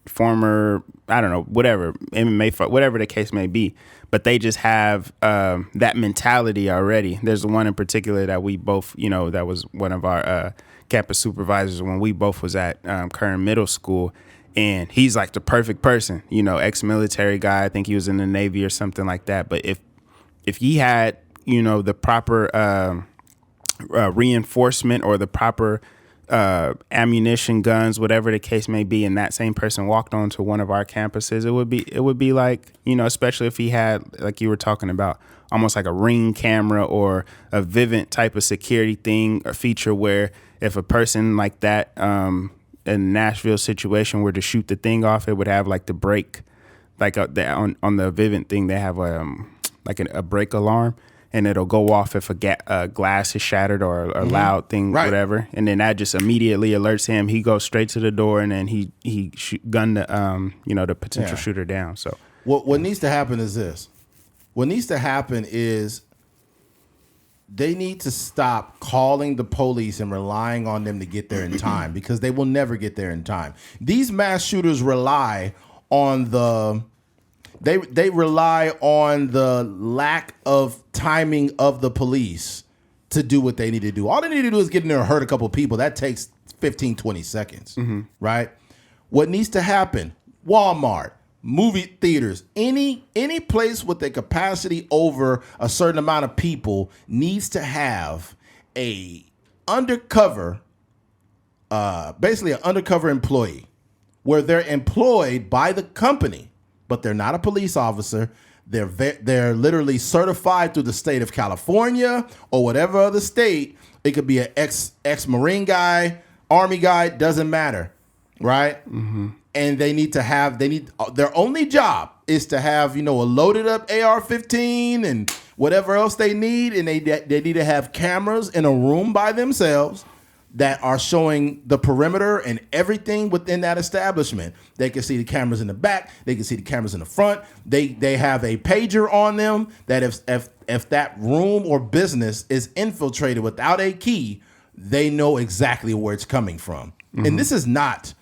former, I don't know, whatever, MMA, whatever the case may be. But they just have that mentality already. There's the one in particular that we both, that was one of our campus supervisors when we both was at Kern Middle School. And he's like the perfect person, ex-military guy. I think he was in the Navy or something like that. But if he had, the proper reinforcement or the proper ammunition, guns, whatever the case may be, and that same person walked onto one of our campuses, it would be like, especially if he had, like you were talking about, almost like a Ring camera or a Vivint type of security thing, a feature where if a person like that, in Nashville situation were to shoot the thing off, it would have like the brake, like on the Vivint thing, they have like a brake alarm, and it'll go off if a glass is shattered or a mm-hmm. loud thing, right. Whatever, and then that just immediately alerts him. He goes straight to the door, and then he gunned the potential shooter down. So what needs to happen is this. What needs to happen is they need to stop calling the police and relying on them to get there in time because they will never get there in time. These mass shooters rely on they rely on the lack of timing of the police to do what they need to do. All they need to do is get in there and hurt a couple people. That takes 15, 20 seconds, mm-hmm. right? What needs to happen, Walmart, movie theaters, any place with a capacity over a certain amount of people needs to have a undercover, basically an undercover employee where they're employed by the company, but they're not a police officer. They're literally certified through the state of California or whatever other state. It could be an ex-Marine guy, Army guy, doesn't matter, right? Mm-hmm. And their only job is to have, a loaded up AR-15 and whatever else they need. And they need to have cameras in a room by themselves that are showing the perimeter and everything within that establishment. They can see the cameras in the back. They can see the cameras in the front. They have a pager on them that if that room or business is infiltrated without a key, they know exactly where it's coming from. And this is not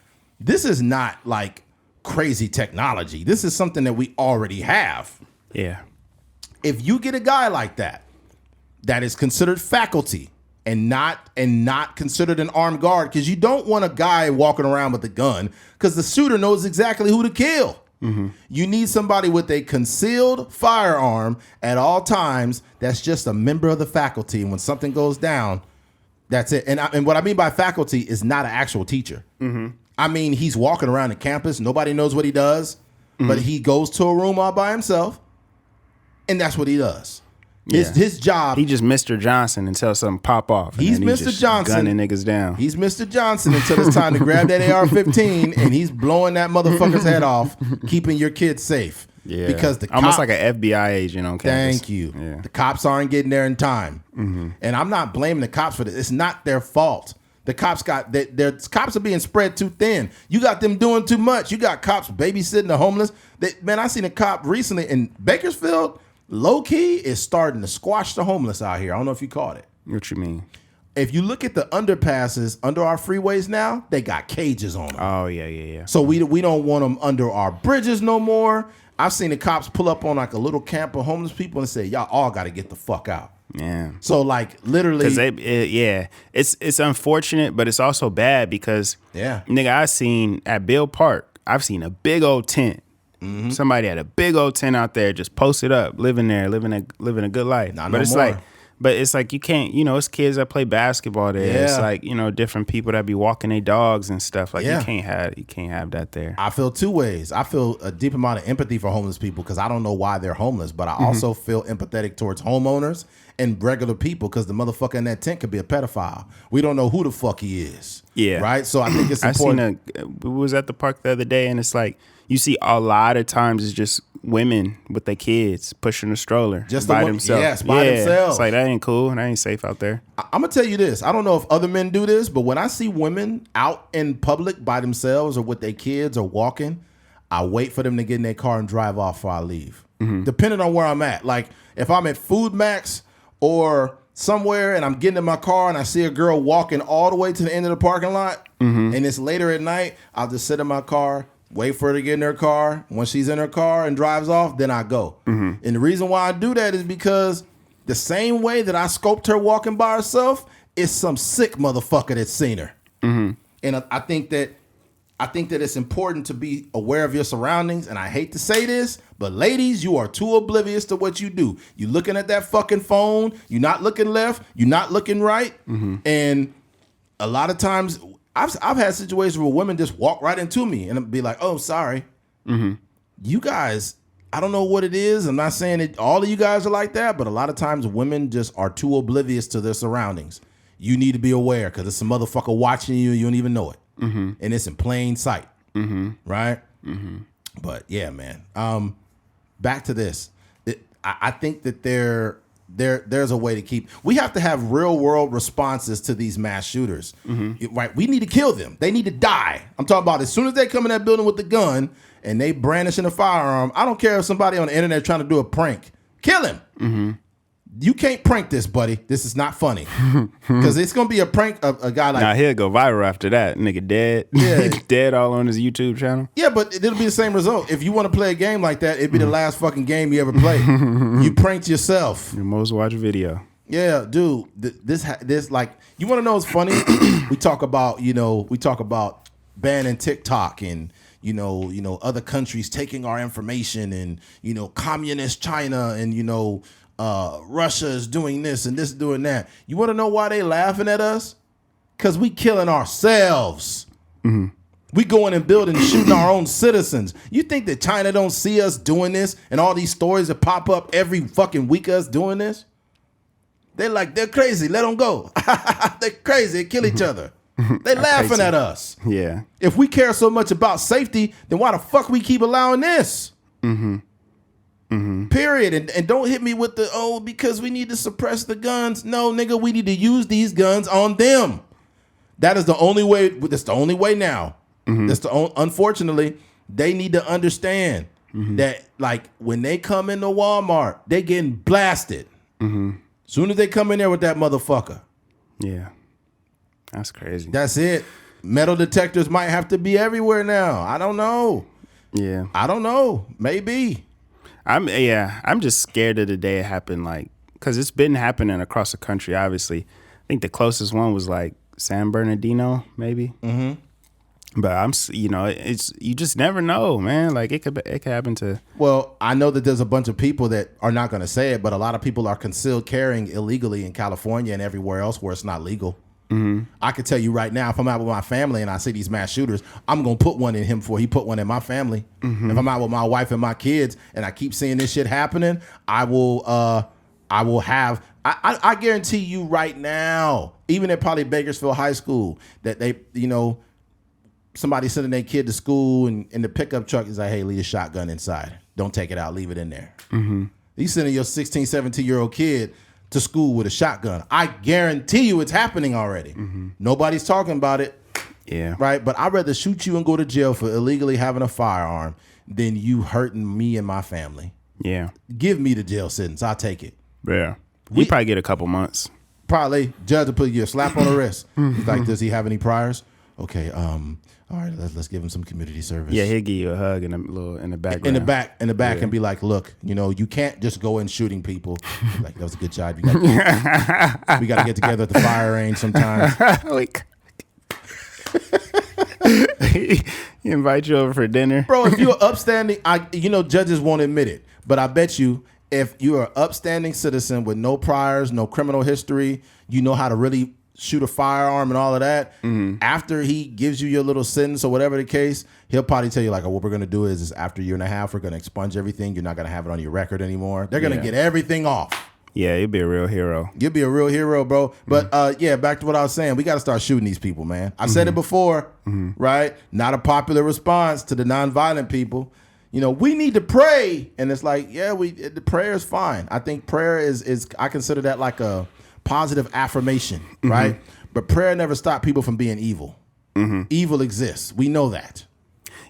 like crazy technology. This is something that we already have. Yeah. If you get a guy like that is considered faculty and not considered an armed guard, because you don't want a guy walking around with a gun, because the shooter knows exactly who to kill. You need somebody with a concealed firearm at all times that's just a member of the faculty. And when something goes down, that's it. And what I mean by faculty is not an actual teacher. I mean, he's walking around the campus. Nobody knows what he does, but he goes to a room all by himself, and that's what he does. His job. He just Mr. Johnson until something pop off. He's Mr. Johnson. Gunning niggas down. He's Mr. Johnson until it's time to grab that AR-15 and he's blowing that motherfucker's head off, keeping your kids safe. Yeah. Because almost like an FBI agent on campus. Thank you. Yeah. The cops aren't getting there in time. And I'm not blaming the cops for this. It's not their fault. The cops their cops are being spread too thin. You got them doing too much. You got cops babysitting the homeless. Man, I seen a cop recently in Bakersfield. Low key is starting to squash the homeless out here. I don't know if you caught it. What you mean? If you look at the underpasses under our freeways now, they got cages on them. Oh, yeah. So we don't want them under our bridges no more. I've seen the cops pull up on like a little camp of homeless people and say, y'all all got to get the fuck out. Yeah. So like literally. It's unfortunate, but it's also bad because, nigga, I seen at Bill Park, I've seen a big old tent. Somebody had a big old tent out there, just posted up, living there, living a good life. But it's like you can't, it's kids that play basketball there. Yeah. It's like, different people that be walking their dogs and stuff. Like you can't have that there. I feel two ways. I feel a deep amount of empathy for homeless people because I don't know why they're homeless, but I also feel empathetic towards homeowners and regular people because the motherfucker in that tent could be a pedophile. We don't know who the fuck he is. Yeah. Right? So I think it's important. We was at the park the other day and it's like, you see a lot of times it's just women with their kids pushing a stroller just by themselves. Yes, by themselves. It's like, that ain't cool. That ain't safe out there. I'm going to tell you this. I don't know if other men do this, but when I see women out in public by themselves or with their kids or walking, I wait for them to get in their car and drive off before I leave. Depending on where I'm at. Like if I'm at Food Max or somewhere and I'm getting in my car and I see a girl walking all the way to the end of the parking lot and it's later at night, I'll just sit in my car, wait for her to get in her car. Once she's in her car and drives off, then I go. And the reason why I do that is because the same way that I scoped her walking by herself is some sick motherfucker that's seen her. And I think that it's important to be aware of your surroundings. And I hate to say this, but ladies, you are too oblivious to what you do. You looking at that fucking phone. You're not looking left. You're not looking right. And a lot of times I've had situations where women just walk right into me and be like, oh, sorry. You guys, I don't know what it is. I'm not saying that all of you guys are like that, but a lot of times women just are too oblivious to their surroundings. You need to be aware because there's some motherfucker watching you and you don't even know it. And it's in plain sight. Right? But yeah, man. Back to this. I think that there's a way to keep. We have to have real world responses to these mass shooters. Right? We need to kill them. They need to die. I'm talking about as soon as they come in that building with the gun and they brandishing a firearm. I don't care if somebody on the internet trying to do a prank. Kill him. You can't prank this, buddy. This is not funny. Because it's going to be a prank of a guy like... Now, he'll go viral after that. Nigga dead. Yeah. Dead all on his YouTube channel. Yeah, but it'll be the same result. If you want to play a game like that, it'd be the last fucking game you ever played. You pranked yourself. Your most watched video. Yeah, dude. This like... You want to know what's funny? we talk about banning TikTok and... other countries taking our information and, communist China and, Russia is doing this and this doing that. You want to know why they laughing at us? Because we killing ourselves. We going and building and shooting our own citizens. You think that China don't see us doing this and all these stories that pop up every fucking week of us doing this? They're crazy. Let them go. They're crazy. They kill each other. They laughing at us. Yeah. If we care so much about safety, then why the fuck we keep allowing this? Period. And don't hit me with because we need to suppress the guns. No, nigga, we need to use these guns on them. That is the only way. That's the only way now. Unfortunately, they need to understand that, like, when they come into Walmart, they getting blasted. Soon as they come in there with that motherfucker. Yeah. That's crazy. That's it. Metal detectors might have to be everywhere now. I don't know. Yeah. I don't know. Maybe. I'm just scared of the day it happened, like, because it's been happening across the country, obviously. I think the closest one was like San Bernardino, maybe. Mm-hmm. But it's you just never know, man. Like it could happen to. Well, I know that there's a bunch of people that are not going to say it, but a lot of people are concealed carrying illegally in California and everywhere else where it's not legal. Mm-hmm. I could tell you right now, if I'm out with my family and I see these mass shooters, I'm going to put one in him before he put one in my family. Mm-hmm. If I'm out with my wife and my kids and I keep seeing this shit happening, I guarantee you right now, even at probably Bakersfield High School, that they, somebody sending their kid to school and in the pickup truck is like, hey, leave a shotgun inside. Don't take it out. Leave it in there. Mm-hmm. You sending your 16, 17-year-old kid to school with a shotgun. I guarantee you it's happening already. Mm-hmm. Nobody's talking about it. Yeah. Right? But I'd rather shoot you and go to jail for illegally having a firearm than you hurting me and my family. Yeah. Give me the jail sentence. I'll take it. Yeah. You probably get a couple months. Probably. Judge will put you a slap on the wrist. He's like, does he have any priors? Okay, all right, let's give him some community service. Yeah, he'll give you a hug in the background. In the back, yeah. And be like, look, you can't just go in shooting people. Like, that was a good job. We got to get together at the fire range sometime. He invite you over for dinner. Bro, if you're upstanding, judges won't admit it, but I bet you if you're an upstanding citizen with no priors, no criminal history, you know how to really shoot a firearm and all of that, after he gives you your little sentence or whatever the case, he'll probably tell you like, what we're going to do is after a year and a half, we're going to expunge everything. You're not going to have it on your record anymore. They're going to get everything off. Yeah, you'll be a real hero. You'll be a real hero, bro. But back to what I was saying. We got to start shooting these people, man. I said it before, right? Not a popular response to the nonviolent people. We need to pray. And it's like, the prayer is fine. I think prayer is I consider that like a positive affirmation, right? But prayer never stopped people from being evil. Evil exists. We know that.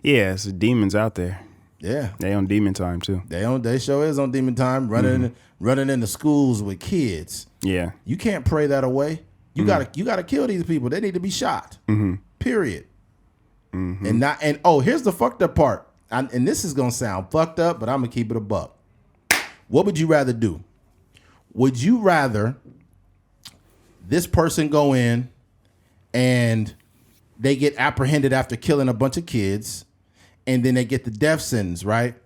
Yeah, it's demons out there. Yeah, they on demon time too. They sure is on demon time. Running into schools with kids. Yeah, you can't pray that away. You gotta kill these people. They need to be shot. Period. And here's the fucked up part. And this is gonna sound fucked up, but I'm gonna keep it a buck. What would you rather do? Would you rather this person go in and they get apprehended after killing a bunch of kids, and then they get the death sentence, right?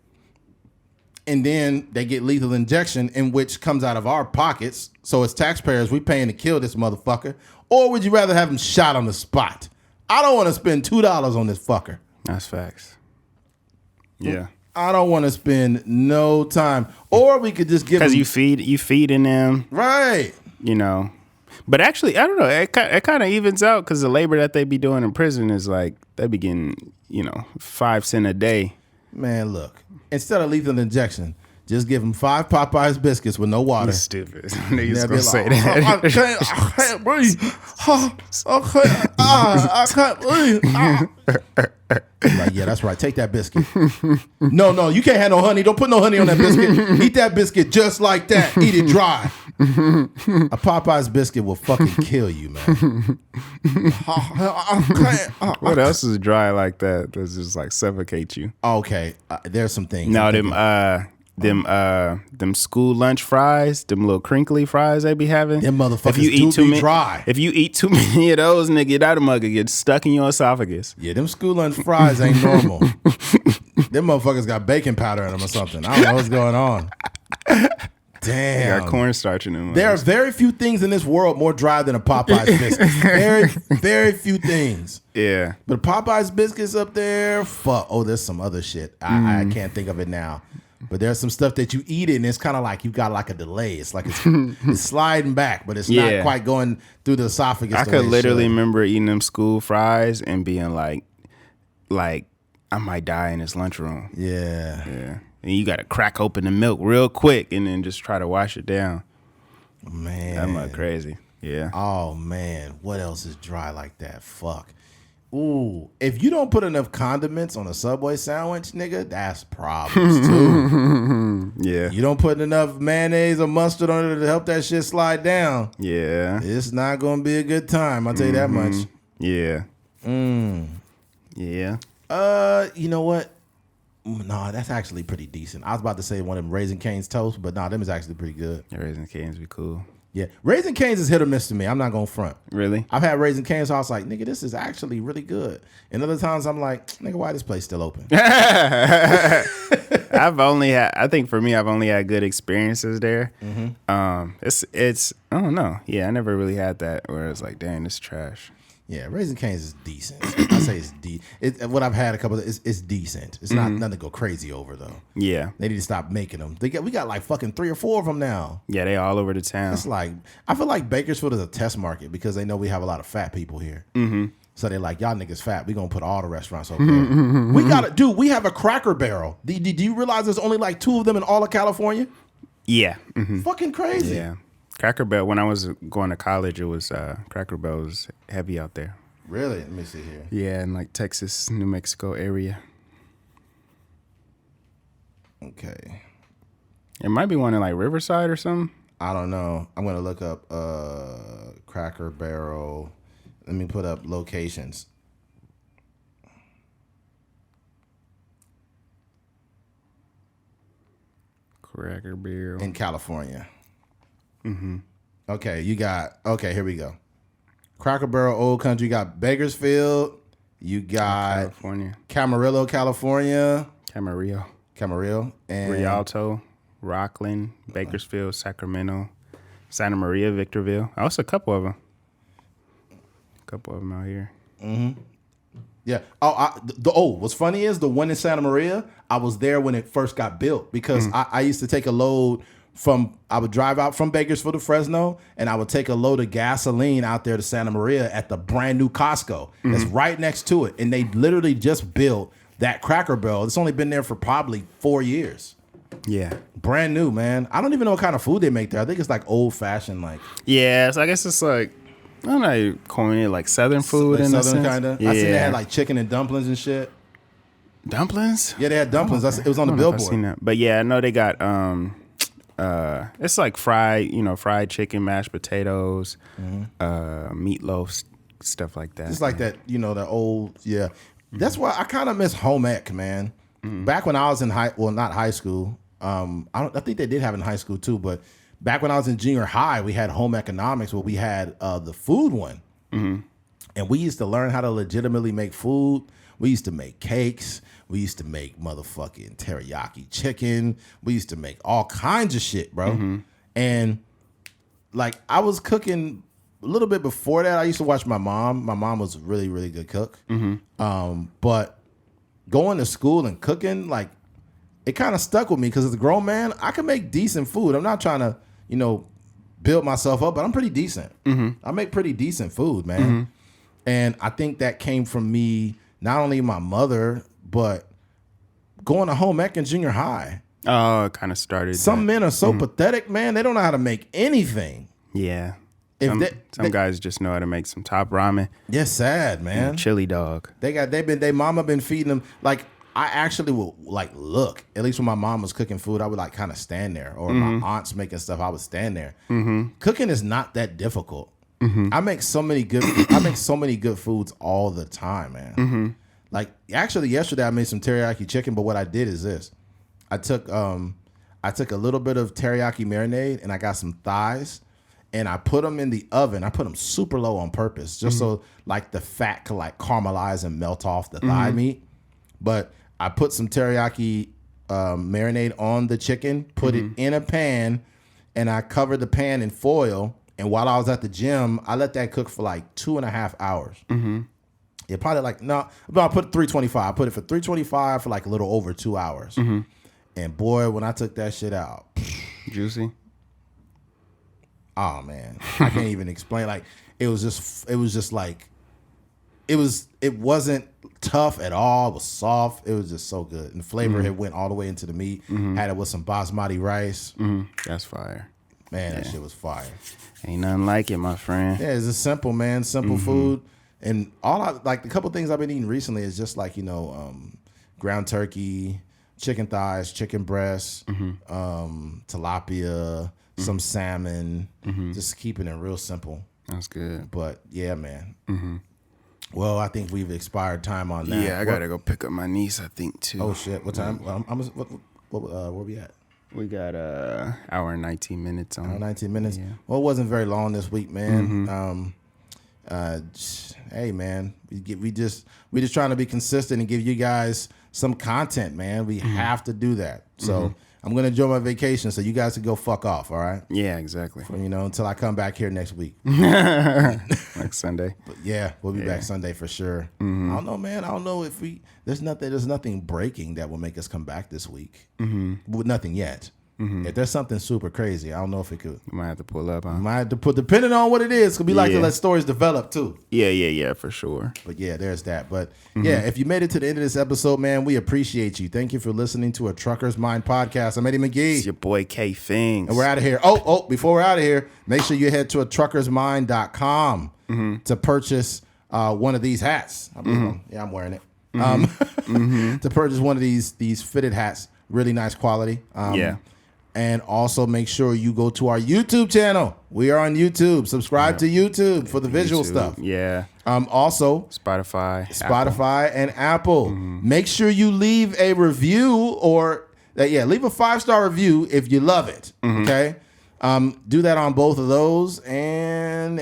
And then they get lethal injection, in which comes out of our pockets. So as taxpayers, we paying to kill this motherfucker. Or would you rather have him shot on the spot? I don't want to spend $2 on this fucker. That's facts. Yeah. I don't want to spend no time. Or we could just give him... Because you feeding them. Right. But actually, I don't know. It kind of evens out because the labor that they be doing in prison is like, they be getting, 5 cents a day. Man, look. Instead of lethal injection, just give them 5 Popeyes biscuits with no water. You're stupid. You just gonna say that. I can't breathe. I can't breathe. Like, yeah, that's right. Take that biscuit. No, you can't have no honey. Don't put no honey on that biscuit. Eat that biscuit just like that. Eat it dry. A Popeyes biscuit will fucking kill you, man. What else is dry like that? That's just like suffocate you. Okay, there's some things. No, them school lunch fries, them little crinkly fries they be having. Them motherfuckers dry. If you eat too many of those, nigga, that mug get stuck in your esophagus. Yeah, them school lunch fries ain't normal. Them motherfuckers got baking powder in them or something. I don't know what's going on. Damn. They got cornstarch in them. There are very few things in this world more dry than a Popeyes biscuit. Very, very few things. Yeah. But Popeyes biscuits up there, fuck. Oh, there's some other shit. I can't think of it now. But there's some stuff that you eat it and it's kind of like you got like a delay. It's like it's sliding back, but it's not quite going through the esophagus. I could literally remember eating them school fries and being like I might die in this lunchroom. Yeah. Yeah. And you got to crack open the milk real quick and then just try to wash it down. Man. That mug crazy. Yeah. Oh, man. What else is dry like that? Fuck. Ooh, if you don't put enough condiments on a Subway sandwich, nigga, that's problems too. Yeah. You don't put enough mayonnaise or mustard on it to help that shit slide down. Yeah. It's not gonna be a good time. I'll tell you that much. Yeah. Yeah. You know what? No, that's actually pretty decent. I was about to say one of them Raisin Cane's toast, but no, them is actually pretty good. The Raisin Cane's be cool. Yeah, Raisin Cane's is hit or miss to me. I'm not gonna front. Really? I've had Raisin Cane's, so I was like, nigga, this is actually really good. And other times I'm like, nigga, why this place still open? I think for me, I've only had good experiences there. It's I don't know. Yeah, I never really had that where it's like, dang, this is trash. Yeah, Raisin Cane's is decent. I say it's what I've had a couple of, it's decent. It's not nothing to go crazy over though. Yeah. They need to stop making them. We got like fucking 3 or 4 of them now. Yeah, they all over the town. It's like, I feel like Bakersfield is a test market because they know we have a lot of fat people here. So they're like, y'all niggas fat. We gonna put all the restaurants over there. We have a Cracker Barrel. Do you realize there's only like 2 of them in all of California? Yeah. Fucking crazy. Yeah. Cracker Barrel, when I was going to college, it was Cracker Barrel was heavy out there. Really? Let me see here. Yeah, in like Texas, New Mexico area. Okay. It might be one in like Riverside or something. I don't know. I'm gonna look up Cracker Barrel. Let me put up locations. Cracker Barrel in California. Okay, here we go. Cracker Barrel, Old Country. You got Bakersfield. You got California. Camarillo, California. Camarillo. And Rialto, Rockland, Bakersfield, Sacramento, Santa Maria, Victorville. Also a couple of them. Out here. Yeah. What's funny is the one in Santa Maria, I was there when it first got built because I used to take a load I would drive out from Bakersfield to Fresno and I would take a load of gasoline out there to Santa Maria at the brand new Costco. That's right next to it. And they literally just built that Cracker Barrel. It's only been there for probably 4 years. Yeah. Brand new, man. I don't even know what kind of food they make there. I think it's like old fashioned, like. Yeah, so I guess it's like, I don't know, calling it like Southern food in Southern kind of. Yeah. I seen they had like chicken and dumplings and shit. Dumplings? Yeah, they had dumplings. It was on the billboard. I've seen that. But yeah, I know they got it's like fried chicken, mashed potatoes, meatloaf, stuff like that. It's like that, the old, yeah. That's why I kind of miss home ec, man. Back when I was in not high school. I think they did have it in high school too, but back when I was in junior high, we had home economics where we had the food one. And we used to learn how to legitimately make food. We used to make cakes. We used to make motherfucking teriyaki chicken. We used to make all kinds of shit, bro. And like I was cooking a little bit before that. I used to watch my mom. My mom was a really, really good cook. But going to school and cooking, like it kind of stuck with me because as a grown man, I can make decent food. I'm not trying to, build myself up, but I'm pretty decent. I make pretty decent food, man. And I think that came from me, not only my mother, but going to home ec in junior high. Oh, it kind of started. Some men are so pathetic, man. They don't know how to make anything. Yeah. Some guys just know how to make some top ramen. Yeah, sad, man. Chili dog. They mama been feeding them. Like I actually will like look. At least when my mom was cooking food, I would like kind of stand there, or my aunt's making stuff, I would stand there. Cooking is not that difficult. I make so many good foods all the time, man. Like actually yesterday I made some teriyaki chicken, but what I did is this. I took a little bit of teriyaki marinade and I got some thighs and I put them in the oven. I put them super low on purpose just so like the fat could like caramelize and melt off the thigh meat. But I put some teriyaki marinade on the chicken, put it in a pan, and I covered the pan in foil. And while I was at the gym, I let that cook for like 2.5 hours. It probably but I put 325. I put it for 325 for like a little over 2 hours. And boy, when I took that shit out, juicy. Oh man, I can't even explain. Like it wasn't tough at all. It was soft. It was just so good. And the flavor had went all the way into the meat. Had it with some basmati rice. That's fire. Man, that shit was fire. Ain't nothing like it, my friend. Yeah, it's just simple, man. Simple food. And like the couple things I've been eating recently is just like, ground turkey, chicken thighs, chicken breasts, tilapia, some salmon, just keeping it real simple. That's good. But yeah, man. Well, I think we've expired time on that. Yeah, I gotta go pick up my niece, I think, too. Oh shit! What time? Where we at? We got hour and 19 minutes on. Hour 19 minutes. Yeah. Well, it wasn't very long this week, man. Hey, man, we just trying to be consistent and give you guys some content, man. We have to do that. So I'm gonna enjoy my vacation, so you guys can go fuck off. All right. Yeah, exactly. Until I come back here next week. Next Sunday. But yeah, we'll be back Sunday for sure. I don't know, man. I don't know if there's nothing breaking that will make us come back this week. With nothing yet. If there's something super crazy, I don't know if it could. You might have to pull up, huh? Might have to put, depending on what it is, it could be like to let stories develop too. Yeah, for sure. But yeah, there's that. But yeah, if you made it to the end of this episode, man, we appreciate you. Thank you for listening to a Trucker's Mind podcast. I'm Eddie McGee. It's your boy K Fings. And we're out of here. Before we're out of here, make sure you head to truckersmind.com to purchase one of these hats. I'm wearing it. To purchase one of these fitted hats. Really nice quality. And also make sure you go to our YouTube channel. We are on YouTube. Subscribe to YouTube for the visual stuff. Yeah. Also Spotify, and Apple. Make sure you leave a review leave a 5-star review if you love it. Okay. Do that on both of those. And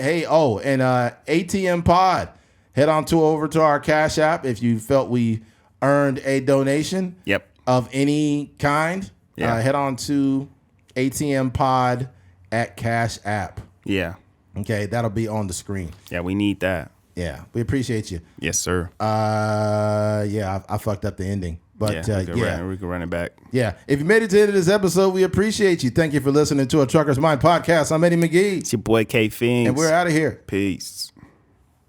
ATMPOD. Head on over to our Cash App if you felt we earned a donation. Yep. Of any kind. Yeah. Head on to ATMPOD at Cash App. Yeah. Okay, that'll be on the screen. Yeah, we need that. Yeah, we appreciate you. Yes, sir. I fucked up the ending. But we can run it back. Yeah, if you made it to the end of this episode, we appreciate you. Thank you for listening to a Trucker's Mind podcast. I'm Eddie McGee. It's your boy K Fings. And we're out of here. Peace.